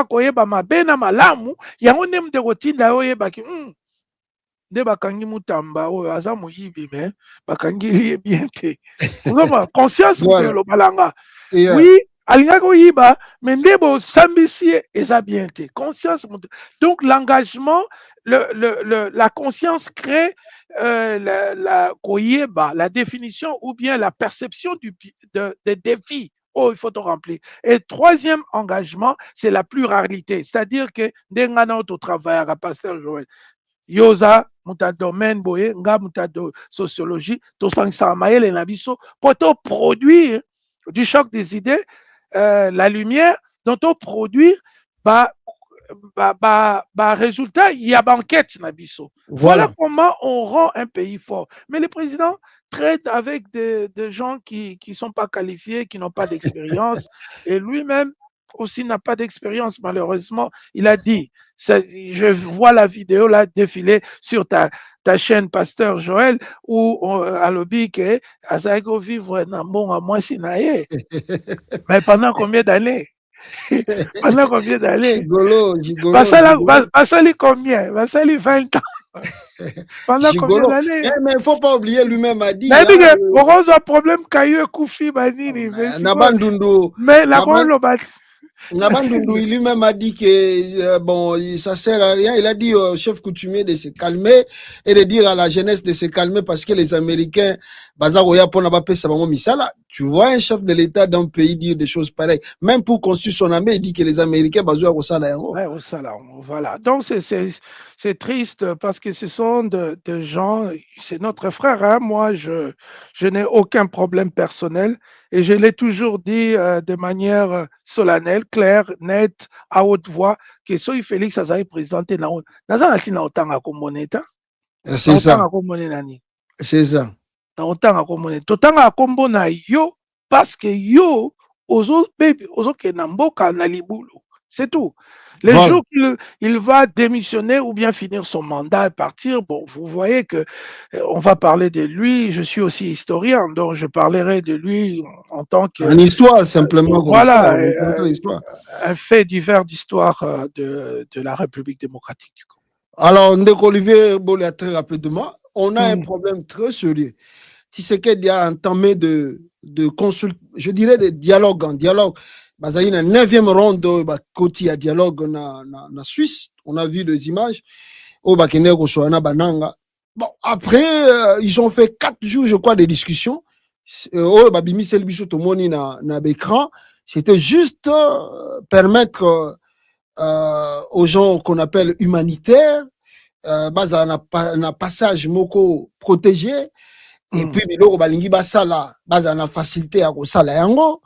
un de routine, de bakangi mutamba o aza moyibi mais bakangi lié bien te. Conscience le balanga. Oui, alingako yiba mais ndebo sambisi eza bien te. Conscience. Donc l'engagement, la conscience crée la définition ou bien la perception des défis. Oh, il faut te remplir. Et 3e engagement, c'est la pluralité. C'est-à-dire que d'engana au travail à Pasteur Joël. Yoza, muta domaine boye, nga muta sociologie, to sangsa maele na biso, pour produire du choc des idées, la lumière, dont on produire, résultat, il y a banquette na biso. Voilà comment on rend un pays fort. Mais le président traite avec des gens qui sont pas qualifiés, qui n'ont pas d'expérience, et lui-même aussi n'a pas d'expérience, malheureusement. Il a dit, je vois la vidéo là défiler sur ta chaîne Pasteur Joël où à l'objet que Azaïgo vivre dans bon à moins sinaye. Mais pendant combien d'années? Pendant combien d'années? Basali combien? Basali 20 ans. Pendant combien d'années? Mais il ne faut pas oublier, lui-même a dit. Mais il y a un problème Kayo Koufi Banini. Mais la Nabandundu lui-même a dit que bon, ça sert à rien. Il a dit au chef coutumier de se calmer et de dire à la jeunesse de se calmer parce que les Américains, tu vois un chef de l'État d'un pays dire des choses pareilles. Même pour construire son armée, il dit que les Américains, voilà. Donc c'est triste parce que ce sont de gens, c'est notre frère. Hein. Moi, je n'ai aucun problème personnel. Et je l'ai toujours dit de manière solennelle, claire, nette, à haute voix, que Soy Félix a présenté dans c'est ça. C'est ça. Parce que yo, c'est tout. Le jour qu'il va démissionner ou bien finir son mandat et partir, bon, vous voyez que on va parler de lui. Je suis aussi historien, donc je parlerai de lui en tant que... Une histoire, simplement. Voilà, un fait divers d'histoire de la République démocratique du Congo. Alors, Ndeko Olivier Bolia, très rapidement, on a un problème très sérieux. Tshisekedi a entamé de dialogue en dialogue. Il y a une 9e ronde côté à dialogue na Suisse. On a vu des images. Bon, après, ils ont fait 4 jours, je crois, de discussions. C'était juste permettre aux gens qu'on appelle humanitaires, un passage moko protégé. Et puis, balingi basala, na facilité à kosala yango.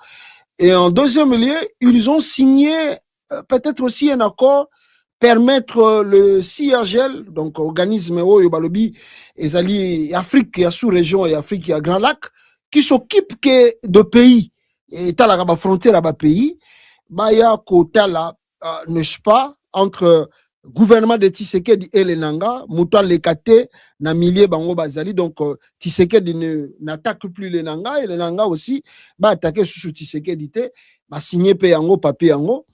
Et en deuxième lieu, ils ont signé peut-être aussi un accord permettre le CIRGL, donc organisme Balobi, et Afrique, il y a sous-région et Afrique, il y a Grand Lac, qui s'occupe que de pays. Et t'as la frontière à pays, bah il y a côté là, n'est-ce pas, entre gouvernement de Tshisekedi et les Nanga, Moutoua Lekate, na milieu bango bazali, donc Tshisekedi n'attaque plus les Nanga, et les Nanga aussi, bah attaquer sous Tshisekedi, bah signer payango, papier yango.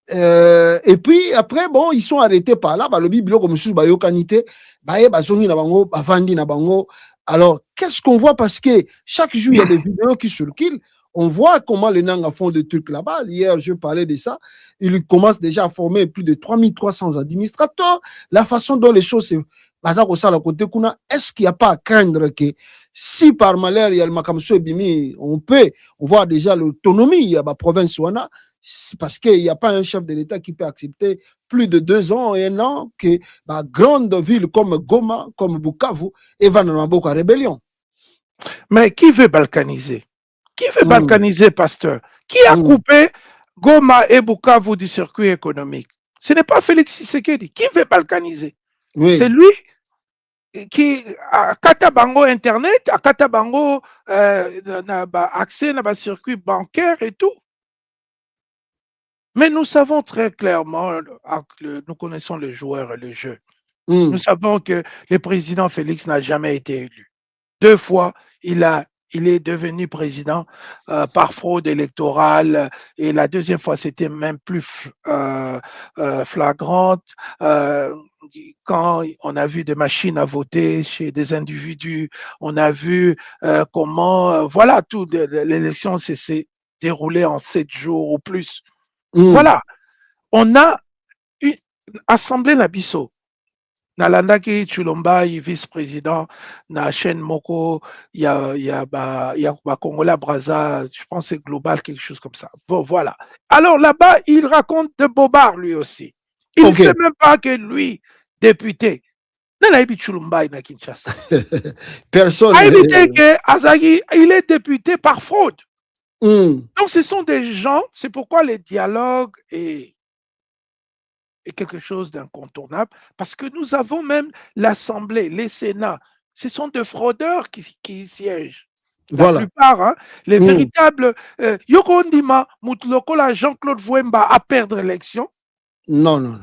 Et puis après, bon, ils sont arrêtés par là, bah le biblo comme sous bayo kanité, bah bazongi na bango, bavandi na bango. Alors, qu'est-ce qu'on voit? Parce que chaque jour, il y a des vidéos qui circulent. On voit comment les Nanga font des trucs là-bas. Hier, je parlais de ça. Ils commencent déjà à former plus de 3300 administrateurs. La façon dont les choses se est-ce qu'il n'y a pas à craindre que si par malheur il y a le Makamso et Bimi, on voit déjà l'autonomie, il y a la province Wana, parce qu'il n'y a pas un chef de l'État qui peut accepter plus de 2 ans et 1 an que bah, grande ville comme Goma, comme Bukavu, et va dans la rébellion. Mais qui veut balkaniser? Qui veut balkaniser, pasteur? Qui a coupé Goma et Bukavu du circuit économique? Ce n'est pas Félix Tshisekedi. Qui veut balkaniser? Oui. C'est lui qui a Katabango Internet, a Katabango accès à un circuit bancaire et tout. Mais nous savons très clairement, nous connaissons les joueurs et le jeu. Nous savons que le président Félix n'a jamais été élu. 2 fois, il est devenu président par fraude électorale, et la deuxième fois, c'était même plus flagrante quand on a vu des machines à voter chez des individus, on a vu comment, voilà, l'élection s'est déroulée en 7 jours ou plus. Voilà, on a assemblé la Bisso. Nalandaki Chulomba, vice-président, na chaîne Moko, il y a Congolais Brazza, je pense que c'est global, quelque chose comme ça. Bon, voilà. Alors là-bas, il raconte de bobards lui aussi. Il ne sait même pas que lui, député, personne. Il est député par fraude. Donc ce sont des gens, c'est pourquoi les dialogues est quelque chose d'incontournable, parce que nous avons même l'Assemblée, les Sénats, ce sont des fraudeurs qui siègent. La plupart, hein, les véritables... Yoko Ndima, Moutlokola, Jean-Claude Vouemba a perdre l'élection. Non.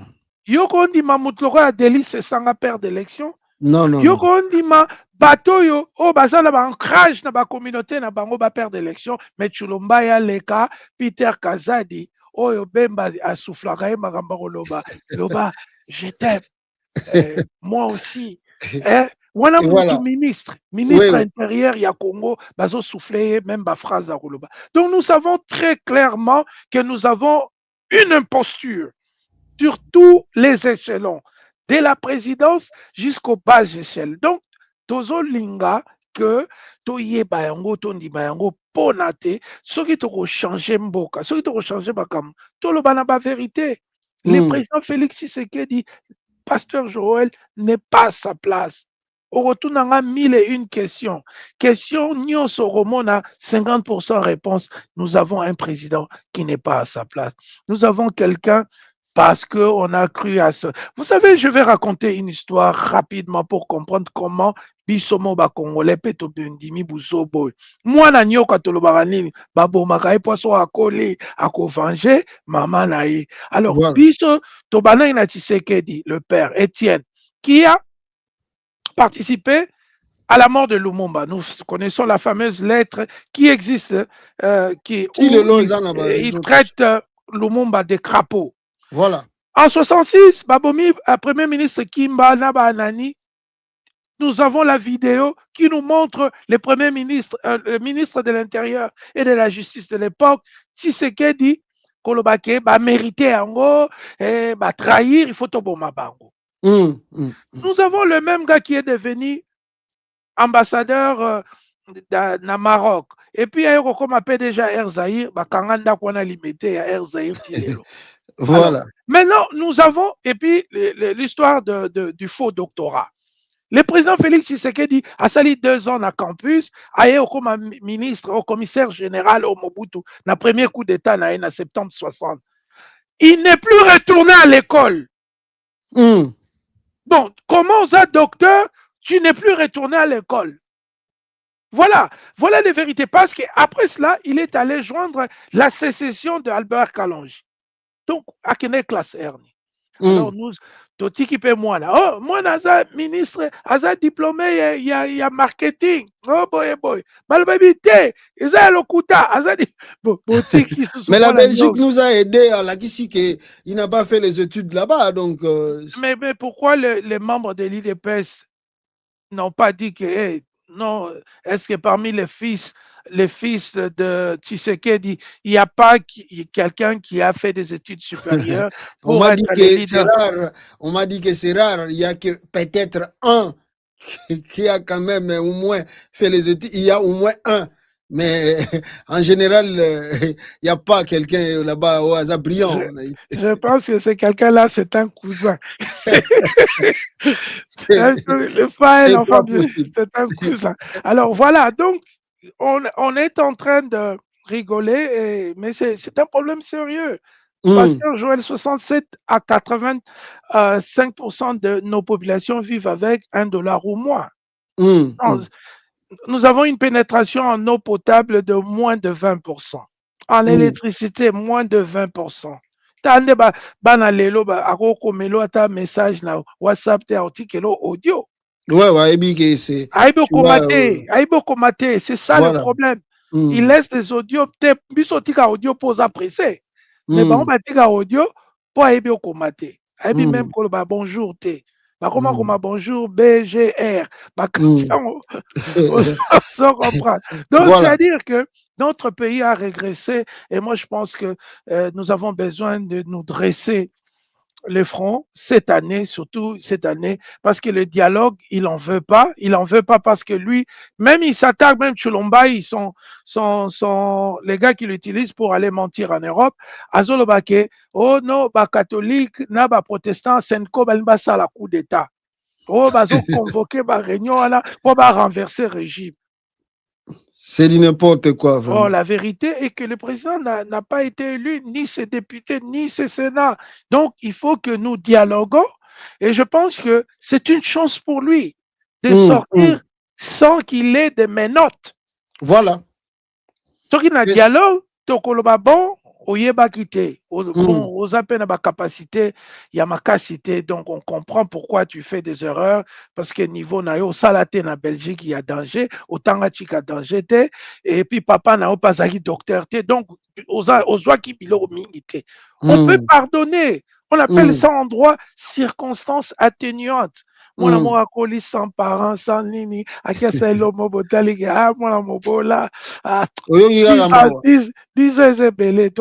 Yoko Ndima, Moutlokola, Délice Sanga perdre l'élection. Non. Yoko Ndima, Batoyo, Bazala, ancrage dans la communauté, na bango ba perdre l'élection, mais Chulomba ya Leka, Peter Kazadi, Oyo Bemba a soufflé Maramba Loba, je t'aime, moi aussi. Voilà mon ministre intérieur, il y a Congo, bazo soufflé même ma phrase à Roloba. Donc nous savons très clairement que nous avons une imposture sur tous les échelons, de la présidence jusqu'aux bas échelles. Donc, Tozo Linga, que Toyeba yango, Tondima yango, Ponate, ceux qui t'ont changé Mboka, ceux qui t'ont changé Bakam, Toloba n'a pas vérité. Le président Félix Tshisekedi, pasteur Joël, n'est pas à sa place. Au retour, on a 1001 questions. Question, Nyon Soromona, 50% réponse. Nous avons un président qui n'est pas à sa place. Nous avons quelqu'un parce qu'on a cru à ce... Vous savez, je vais raconter une histoire rapidement pour comprendre comment Bisomo ba Congolais peto bundimi buzobo. Moi na nyoka tolobaka nini babomaka poisson akoli akovanger maman naïe. Alors biso tobana ina Tshisekedi, le père Étienne, qui a participé à la mort de Lumumba. Nous connaissons la fameuse lettre qui existe, il traite Lumumba de crapaud. Voilà. En 66, Babomi, Premier ministre Kimba Nabanani, nous avons la vidéo qui nous montre le Premier ministre, le ministre de l'Intérieur et de la Justice de l'époque, Tshisekedi, Kolobake, mérité en trahir, il faut toboma bango. Nous avons le même gars qui est devenu ambassadeur na Maroc. Et puis, il y a comme déjà Air Zahir, Kanganda qu'on a limité à Air Zahir Tilelo. Voilà. Alors, maintenant, nous avons, et puis l'histoire du faux doctorat. Le président Félix Tshisekedi a sali 2 ans na campus, aye comme ministre, au commissaire général au Mobutu, na premier coup d'état na en septembre 60. Il n'est plus retourné à l'école. Bon, comment ça, docteur, tu n'es plus retourné à l'école? Voilà les vérités. Parce qu'après cela, il est allé joindre la sécession de Albert Kalonji. Donc, à quelle classe Ernie? Alors, nous, Toti peut moi là. Oh, moi, naza ministre, naza diplômé, il y a marketing. Oh boy. Malbabité, il y a l'okuta. Mais la Belgique nous a aidé à la Kissi qu'il n'a pas fait les études là-bas. Donc, mais pourquoi les membres de l'IDPS n'ont pas dit que, hey, non, est-ce que parmi les fils de Tshisekedi, il n'y a pas quelqu'un qui a fait des études supérieures pour on m'a être le leader? On m'a dit que c'est rare. Il n'y a que peut-être un qui a quand même au moins fait les études. Il y a au moins un. Mais en général, il n'y a pas quelqu'un là-bas au hasard brillant. Je pense que c'est quelqu'un-là, c'est un cousin. Le frère, enfin, c'est un cousin. Alors voilà, donc on est en train de rigoler, mais c'est un problème sérieux. Pasteur Joël, 67 à 85% de nos populations vivent avec $1 ou moins. Nous avons une pénétration en eau potable de moins de 20%. En électricité, moins de 20%. Tande bana lelo akoko melo ata message na WhatsApp te artikelo audio. Ouais, c'est Aïbo c'est ça le problème. Il laisse des audios, bisotika audio pose apprécier. Mais on batika audio pour aïbo komate. Aïbi même ko ba bonjour te. Ba comment bonjour BGR. Ba sans comprendre. Donc c'est-à-dire que notre pays a régressé et moi je pense que nous avons besoin de nous dresser le front cette année, surtout cette année, parce que le dialogue, il en veut pas parce que lui, même il s'attaque, même Chulomba, ils sont les gars qui l'utilisent pour aller mentir en Europe. Azolobake, oh non, ba catholique, na ba protestant, senko balba ça la coup d'état. Oh, bazo convoqué ba réunion là pour ba renverser le régime. C'est du n'importe quoi. Oh, la vérité est que le président n'a pas été élu, ni ses députés, ni ses sénats. Donc, il faut que nous dialoguons. Et je pense que c'est une chance pour lui de sortir sans qu'il ait de menottes. Voilà. Donc, il y a un dialogue, bon, oyeba quitté, aux appels à ma capacité, il y a ma capacité, donc on comprend pourquoi tu fais des erreurs, parce que niveau nayo salaté na Belgique il y a danger, autant à chika danger et puis papa n'a pas agi docteur donc aux oies qui bilo mingité. On peut pardonner, on appelle ça en droit circonstances atténuantes. Mon amour a collé sans parents, sans nini, à qui c'est l'homme botalique, ah, mon amour bola, 10 ans belé,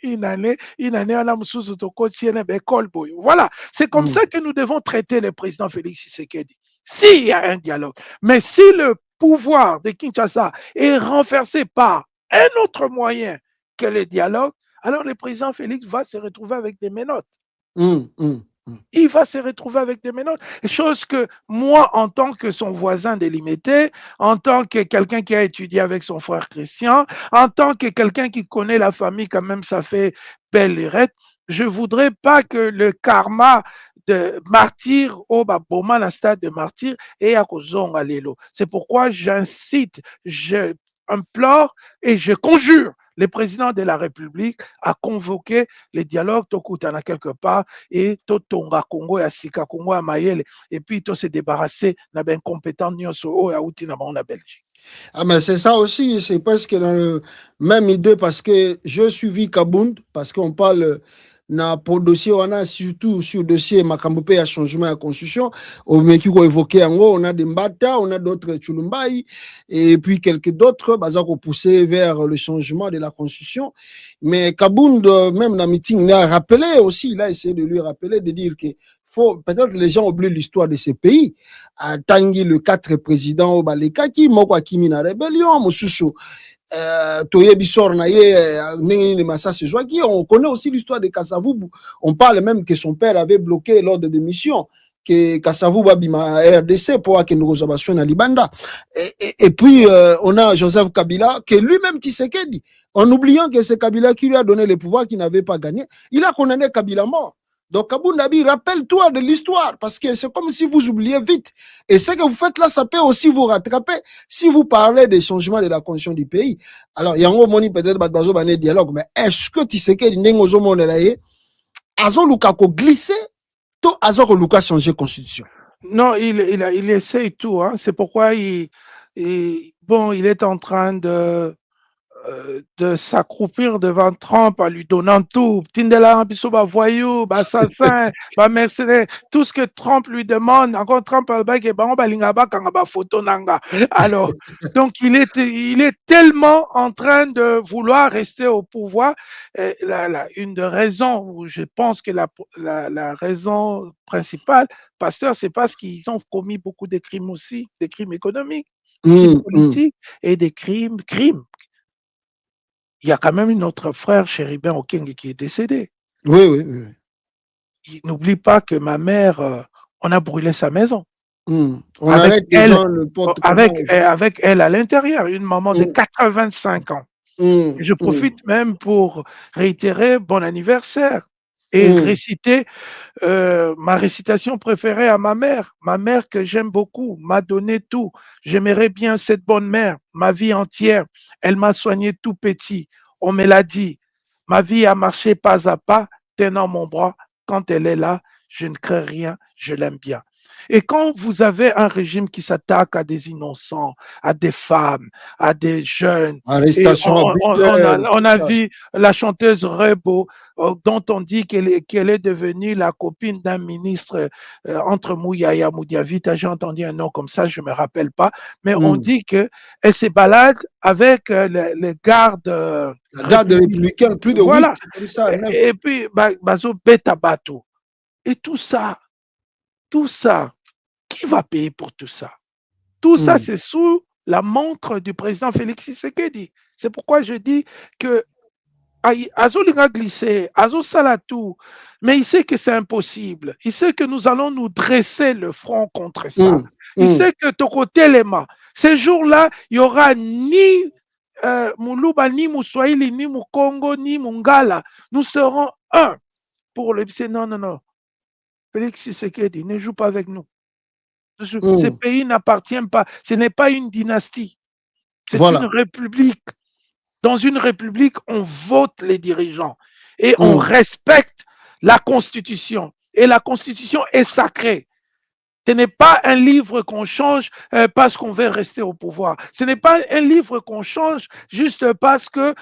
une année, on a sous quotidien, boy. Voilà, c'est comme ça que nous devons traiter le président Félix Tshisekedi. S'il y a un dialogue, mais si le pouvoir de Kinshasa est renversé par un autre moyen que le dialogue, alors le président Félix va se retrouver avec des menottes. Il va se retrouver avec des menottes. Chose que moi, en tant que son voisin délimité, en tant que quelqu'un qui a étudié avec son frère Christian, en tant que quelqu'un qui connaît la famille, quand même, ça fait belle lurette, je ne voudrais pas que le karma de martyr, au Boma, la stade de martyr, et à Kozonga Lelo. C'est pourquoi j'incite, je implore et je conjure le président de la République a convoqué les dialogues Tokutana quelque part et Totonga Congo et Sika Congo à Mayele et puis tout se débarrasser d'un incompétent Nyonso à Outina en Belgique. Ah mais c'est ça aussi, c'est presque dans le même idée parce que je suivi Kabound parce qu'on parle pour dossier on a surtout sur le dossier Makambope à changement de la constitution au meki ko évoqué en haut on a des Mbata on a d'autres Chulumbai et puis quelques d'autres bazar ko pousser vers le changement de la constitution mais Kabound même dans le meeting il a rappelé aussi il a essayé de lui rappeler de dire que faut peut-être les gens oublient l'histoire de ces pays à Tanguy le 4 président au Balekaki moko akimi na rébellion mususu on connaît aussi l'histoire de Kassavubu. On parle même que son père avait bloqué l'ordre de mission que Kasavu babima RDC pour que nous observations na Libanda. Et puis on a Joseph Kabila que lui-même Tshisekedi, en oubliant que c'est Kabila qui lui a donné le pouvoir, qui n'avait pas gagné, il a condamné Kabila mort. Donc Abou Nabi, rappelle-toi de l'histoire, parce que c'est comme si vous oubliez vite. Et ce que vous faites là, ça peut aussi vous rattraper si vous parlez des changements de la condition du pays. Alors, il y a un moment peut-être bazo bané dialogue, mais est-ce que Tshisekedi n'engozo monelaye azo lukako glissé, to azo luka changer constitution? Non, il essaye tout. Hein. C'est pourquoi il est en train de s'accroupir devant Trump en lui donnant tout. Tindela, Bisoba, voyou, assassin, mercenaire, tout ce que Trump lui demande. Encore Trump, photo nanga. Alors, donc il est tellement en train de vouloir rester au pouvoir. Une des raisons où je pense que la raison principale, pasteur, c'est parce qu'ils ont commis beaucoup de crimes aussi, des crimes économiques, des crimes politiques et des crimes. Il y a quand même notre frère Chéribin Okenge qui est décédé. Oui. N'oublie pas que ma mère, on a brûlé sa maison. On avec elle à l'intérieur, une maman de 85 ans. Je profite même pour réitérer bon anniversaire et réciter ma récitation préférée à ma mère que j'aime beaucoup, m'a donné tout. J'aimerais bien cette bonne mère, ma vie entière. Elle m'a soigné tout petit. On me l'a dit. Ma vie a marché pas à pas, tenant mon bras. Quand elle est là, je ne crains rien, je l'aime bien. Et quand vous avez un régime qui s'attaque à des innocents, à des femmes, à des jeunes, on a vu la chanteuse Rebo, dont on dit qu'elle est devenue la copine d'un ministre entre Mouyaya, Moudiavita, j'ai entendu un nom comme ça, je ne me rappelle pas, mais on dit qu'elle se balade avec les gardes républicains, plus de 8. Ça, et puis, Bazo Betabato. Et tout ça, qui va payer pour tout ça? Tout ça, c'est sous la montre du président Félix Tshisekedi. C'est pourquoi je dis que Azo l'a glissé, Azo Salatou, mais il sait que c'est impossible. Il sait que nous allons nous dresser le front contre ça. Il sait que Toko Telema, ces jours-là, il n'y aura ni Moulouba, ni Moussoaili, ni Moukongo, ni Mungala. Nous serons un pour le. Non. Félix Tshisekedi, ne joue pas avec nous. Ce pays n'appartient pas. Ce n'est pas une dynastie. C'est une république. Dans une république, on vote les dirigeants et on respecte la Constitution. Et la Constitution est sacrée. Ce n'est pas un livre qu'on change parce qu'on veut rester au pouvoir. Ce n'est pas un livre qu'on change juste parce que,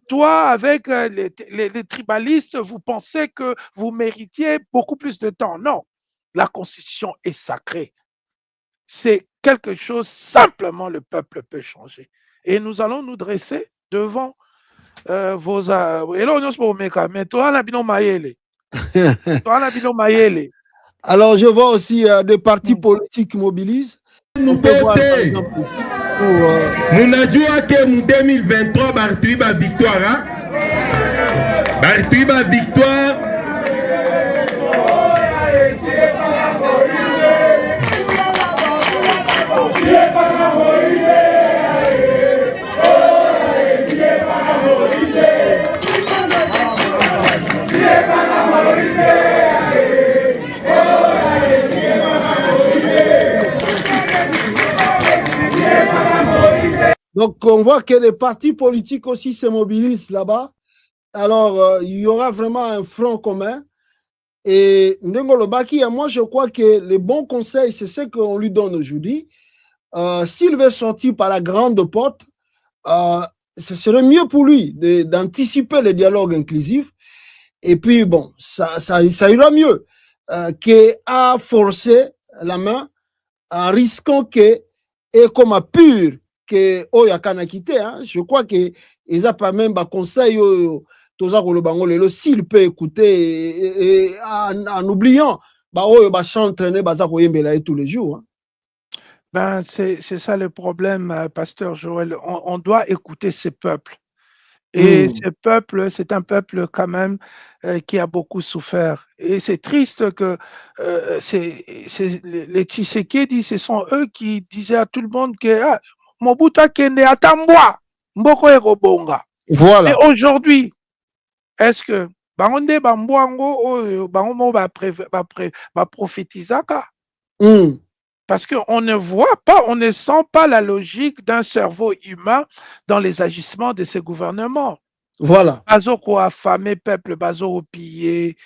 toi, avec les tribalistes, vous pensez que vous méritiez beaucoup plus de temps. Non, la Constitution est sacrée. C'est quelque chose, simplement, le peuple peut changer. Et nous allons nous dresser devant vos... Mais toi, Nabino Mayele. Alors, je vois aussi des partis politiques mobilisent. On peut voir, par exemple, Munajua que en 2023, Bartuiba victoire. Bartuiba victoire. Donc, on voit que les partis politiques aussi se mobilisent là-bas. Alors, il y aura vraiment un front commun. Et Ndengolo Baki, moi, je crois que le bon conseil, c'est ce qu'on lui donne aujourd'hui. S'il veut sortir par la grande porte, ce serait mieux pour lui d'anticiper le dialogue inclusif. Et puis, bon, ça ira mieux qu'à forcer la main en risquant que, et comme à pur, que Oyakana quitté, je crois que ils a pas même un conseil s'il peut écouter et en oubliant entraîner tous les jours. C'est ça le problème, pasteur Joël. On doit écouter ces peuples. Et ce peuple, c'est un peuple quand même qui a beaucoup souffert. Et c'est triste que les Tshisekedi, ce sont eux qui disaient à tout le monde que ah, Mobutu Akende atambwa, mboko ekobonga. Voilà. Et aujourd'hui, est-ce que bangonde bambwango oyo bango mo ba prophétisaka? Parce qu'on ne voit pas, on ne sent pas la logique d'un cerveau humain dans les agissements de ces gouvernements. Voilà. Bazoko affamé peuple, Bazoko pillé,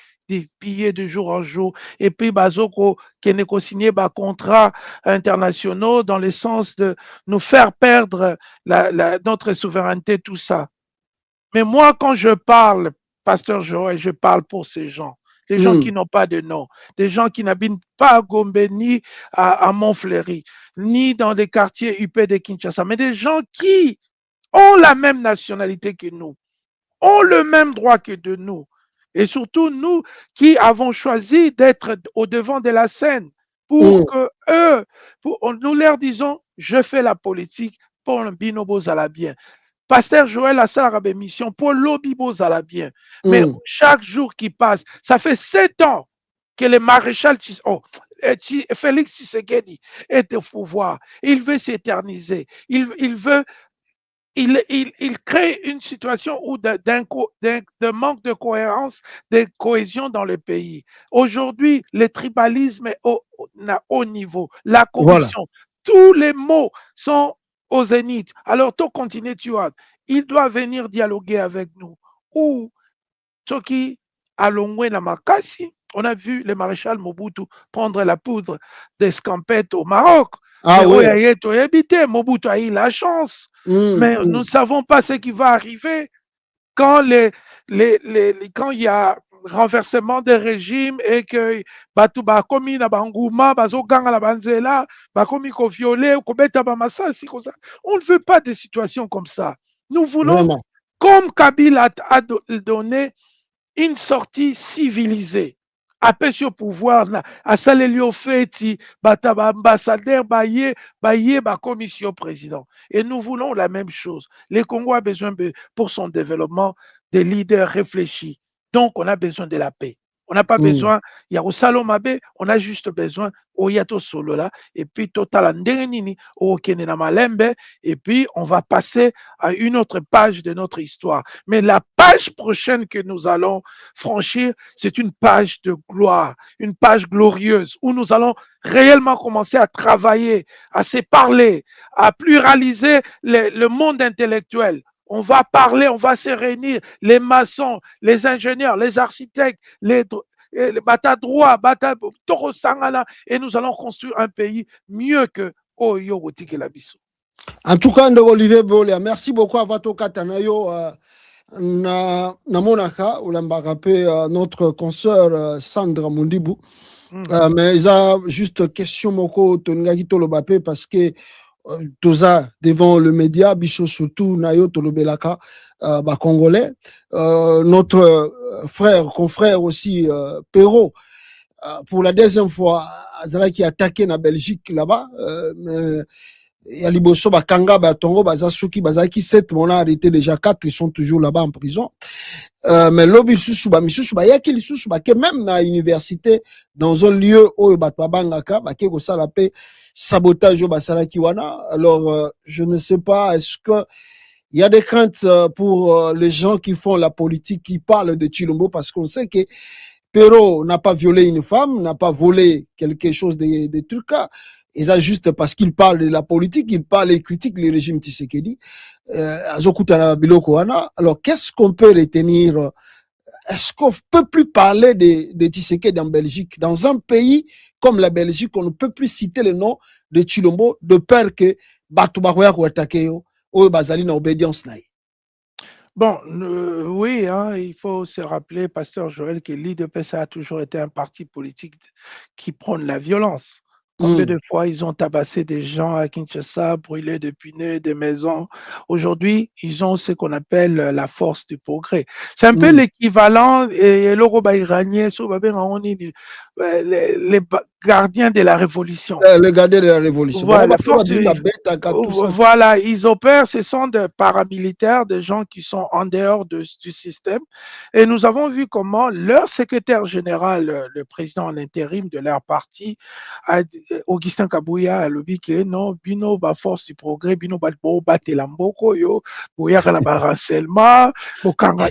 pillé de jour en jour, et puis Bazoko qui a signé des contrats internationaux dans le sens de nous faire perdre notre souveraineté, tout ça. Mais moi, quand je parle, Pasteur Joël, je parle pour ces gens. Des gens qui n'ont pas de nom, des gens qui n'habitent pas à Gombe, ni à Montfleury, ni dans des quartiers UP de Kinshasa, mais des gens qui ont la même nationalité que nous, ont le même droit que de nous. Et surtout, nous qui avons choisi d'être au devant de la scène pour que eux, nous leur disons, je fais la politique pour un binobo bien. Pasteur Joël a sa mission pour l'Obibo Zala bien. Mais chaque jour qui passe, ça fait 7 ans que le maréchal Félix Tshisekedi est au pouvoir. Il veut s'éterniser. Il crée une situation où de manque de cohérence, de cohésion dans le pays. Aujourd'hui, le tribalisme est au haut niveau. La corruption, tous les mots sont au zénith. Alors, tout continue, tu vois. Il doit venir dialoguer avec nous. Ou, ce qui a l'ongoué na makasi, on a vu le maréchal Mobutu prendre la poudre d'escampette au Maroc. Ah oui. Mobutu a eu la chance. Mais nous ne savons pas ce qui va arriver quand quand il y a renversement des régimes et que batu bakomi na banguma bazoganga la banzela bakomi ko violer ko beta ba masasi comme ça. On ne veut pas des situations comme ça. Nous voulons, comme Kabila a donné, une sortie civilisée. Après ce pouvoir, à Salelio Feti, Bataba ambassadeur, Baye, commission président. Et nous voulons la même chose. Le Congo a besoin, pour son développement, des leaders réfléchis. Donc, on a besoin de la paix. On n'a pas besoin, il y a Osalomabe, on a juste besoin, Oyato Solola, et puis Total Ndenini, Okenena Malembe, et puis on va passer à une autre page de notre histoire. Mais la page prochaine que nous allons franchir, c'est une page de gloire, une page glorieuse, où nous allons réellement commencer à travailler, à se parler, à pluraliser le monde intellectuel. On va parler, on va se réunir, les maçons, les ingénieurs, les architectes, les bata droit, bata toro sangana, et nous allons construire un pays mieux que Oyo Rotike Labiso. En tout cas, Olivier Bolia, merci beaucoup à Vato Katanayo. Na monaka ou notre consoeur Sandra Mundibu. Mais il y a juste question moko Tongaki Tolobapé parce que Toza devant le média, Bicho surtout Nayo Tolobelaka, Congolais, notre confrère aussi, Perrault, pour la deuxième fois, Azala qui a attaqué la Belgique là-bas, ya liboso bakanga batongo bazasuki bazaki 7 on a arrêté déjà 4 ils sont toujours là-bas en prison mais lobi susu ba misusu ba yaki lisusu ba ke même na université dans un lieu où batbangaka ba ke ko sala pe sabotage au basalaki wana alors je ne sais pas est-ce que il y a des craintes pour les gens qui font la politique qui parlent de Tshilombo parce qu'on sait que Perrault n'a pas violé une femme, n'a pas volé quelque chose de trucs là. Et ça juste parce qu'il parle de la politique, il parle et critique le régime Tshisekedi. Alors, qu'est-ce qu'on peut retenir? Est-ce qu'on ne peut plus parler de Tshisekedi en Belgique? Dans un pays comme la Belgique, on ne peut plus citer le nom de Tshilombo de peur que Batoubaroya ou Atakeo ou Bazali na obédience naïe. Bon, oui, hein, il faut se rappeler, Pasteur Joël, que l'IDPS a toujours été un parti politique qui prône la violence. Combien de fois ils ont tabassé des gens à Kinshasa, brûlé des punais, des maisons. Aujourd'hui, ils ont ce qu'on appelle la force du progrès. C'est un peu l'équivalent, et l'Europe iranien, les gardiens de la révolution. Les gardiens de la révolution. Voilà, Bon, voilà, ils opèrent, ce sont des paramilitaires, des gens qui sont en dehors du système. Et nous avons vu comment leur secrétaire général, le président en intérim de leur parti, Augustin Kabouya, a dit que non, Bino, ba force du progrès, Bino, ba Telamboko, yo, renseignement,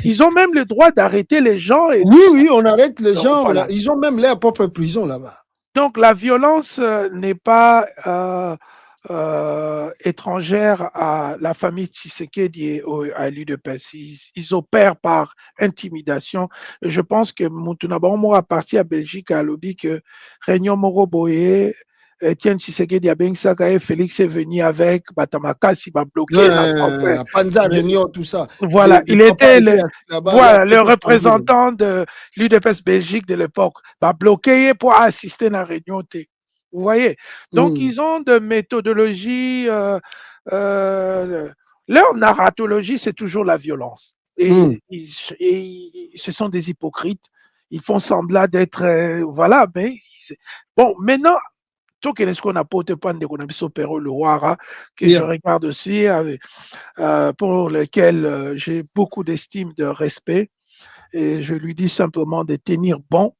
ils ont même le droit d'arrêter les gens. Et oui, on arrête les gens. Voilà. Ils ont même leur propre prison là-bas. Donc la violence n'est pas étrangère à la famille Tshisekedi et à l'UDPS. Ils opèrent par intimidation. Et je pense que Moutounaba Mora parti à Belgique à lobby que Réunion Moroboye, Etienne Tshisekedi Abengsaka et Félix est venu avec Batamakasi, va bloquer la française. Panza Réunion, tout ça. Voilà, il était le représentant de l'UDPS Belgique de l'époque, va bloquer pour assister à la réunion. Vous voyez? Donc, ils ont de méthodologie, leur narratologie, c'est toujours la violence. Et, ce sont des hypocrites. Ils font semblant d'être, voilà, mais bon, maintenant, tout ce qu'on apporte pas de le Ouara, que je regarde aussi, pour lequel j'ai beaucoup d'estime, de respect, et je lui dis simplement de tenir bon.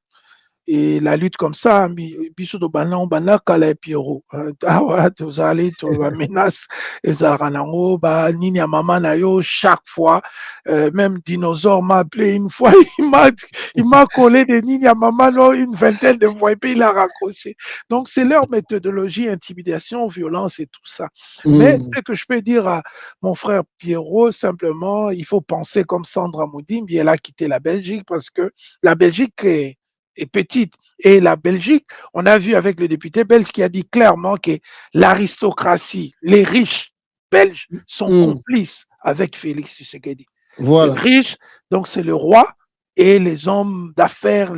Et la lutte comme ça, biso do bana bana kala Pierrot. Awa tozali to ba menace ezaranango ba nini ya mama na yo chaque fois. Même dinosaure m'a appelé une fois, il m'a collé des nini ya mama no une vingtaine de fois et puis il a raccroché. Donc c'est leur méthodologie, intimidation, violence et tout ça. Mais ce que je peux dire à mon frère Pierrot, simplement, il faut penser comme Sandra Moudimbi, elle a quitté la Belgique parce que la Belgique est petite. Et la Belgique, on a vu avec le député belge qui a dit clairement que l'aristocratie, les riches belges sont complices avec Félix Tshisekedi. Voilà. Les riches, donc c'est le roi et les hommes d'affaires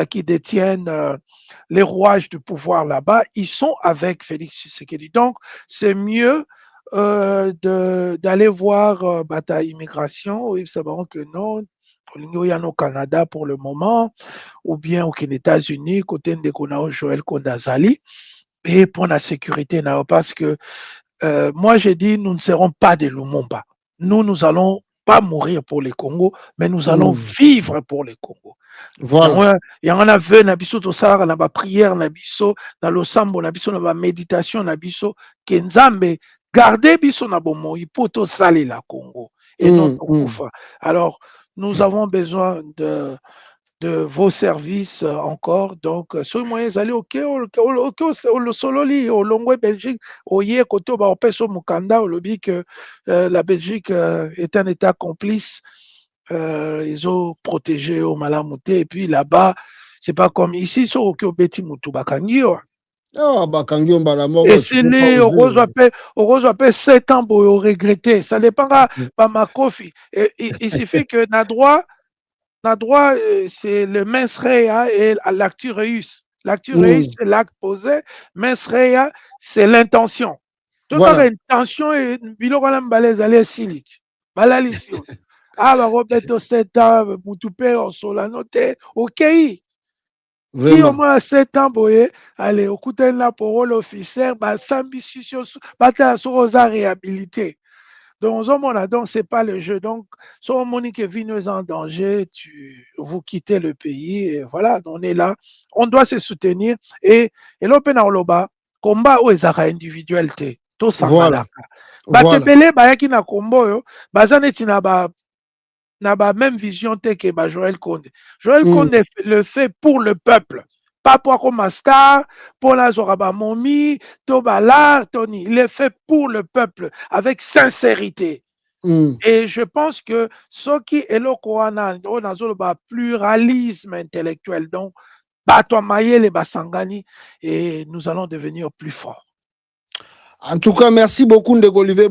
qui détiennent les rouages du pouvoir là-bas, ils sont avec Félix Tshisekedi. Donc, c'est mieux d'aller voir bataille immigration, ils sauront que non, il y a au Canada pour le moment, ou bien aux États-Unis, côté de Joël Kondazali, et pour la sécurité, parce que moi j'ai dit, nous ne serons pas des Lumumba. Nous allons pas mourir pour les Congo, mais nous allons vivre pour les Congo. Voilà. Il y en a vu, nabiso to sara na ba prière nabiso, na losambo nabiso na ba méditation nabiso, kenzambe garder biso na bomoi pour to sali la Congo et non kufa. Alors nous avons besoin de vos services encore. Donc, sur les moyens d'aller au Sololi, au Longwe Belgique, au Yé, côté au Baopeso Mukanda, au lobby que la Belgique est un État complice. Ils ont protégé au Malamouté. Et puis là-bas, c'est pas comme ici, sur au Beti Moutou Bakangio. Et c'est les Rose appelle 7 ans pour regretter. Ça dépend pas ma coffee. Il suffit que na droit, c'est le mens rea et l'actu reus. L'actu reus, c'est l'acte posé. Mens rea, c'est l'intention. Toute l'intention est bilogolam balez aller silit. Balalisio. Ah, bah, Roberto 7 ans, Moutoupé, on solanote, ok. Qui au moins 7 ans, boye, allez, au coup de la parole officière, bah, s'ambitieux, bah, t'as la réhabilité. Donc, c'est pas le jeu. Donc, si on monique est en danger, vous quittez le pays. Et voilà, on est là. On doit se soutenir. Et l'open oloba, combat ou ezaka individuel te. Tout ça. Voilà. Batebele, bayaki na combo yo, bazaneti na ba même vision te que Joël Condé. Joël Condé le fait pour le peuple. Pas pour comme star, pour la Zoraba Momi, Tobala, Tony. Il est fait pour le peuple, avec sincérité. Et je pense que ce qui est le Koana, on a le pluralisme intellectuel. Donc, Batoamaye les Basangani, et nous allons devenir plus forts. En tout cas, merci beaucoup, Ndeko Olivier.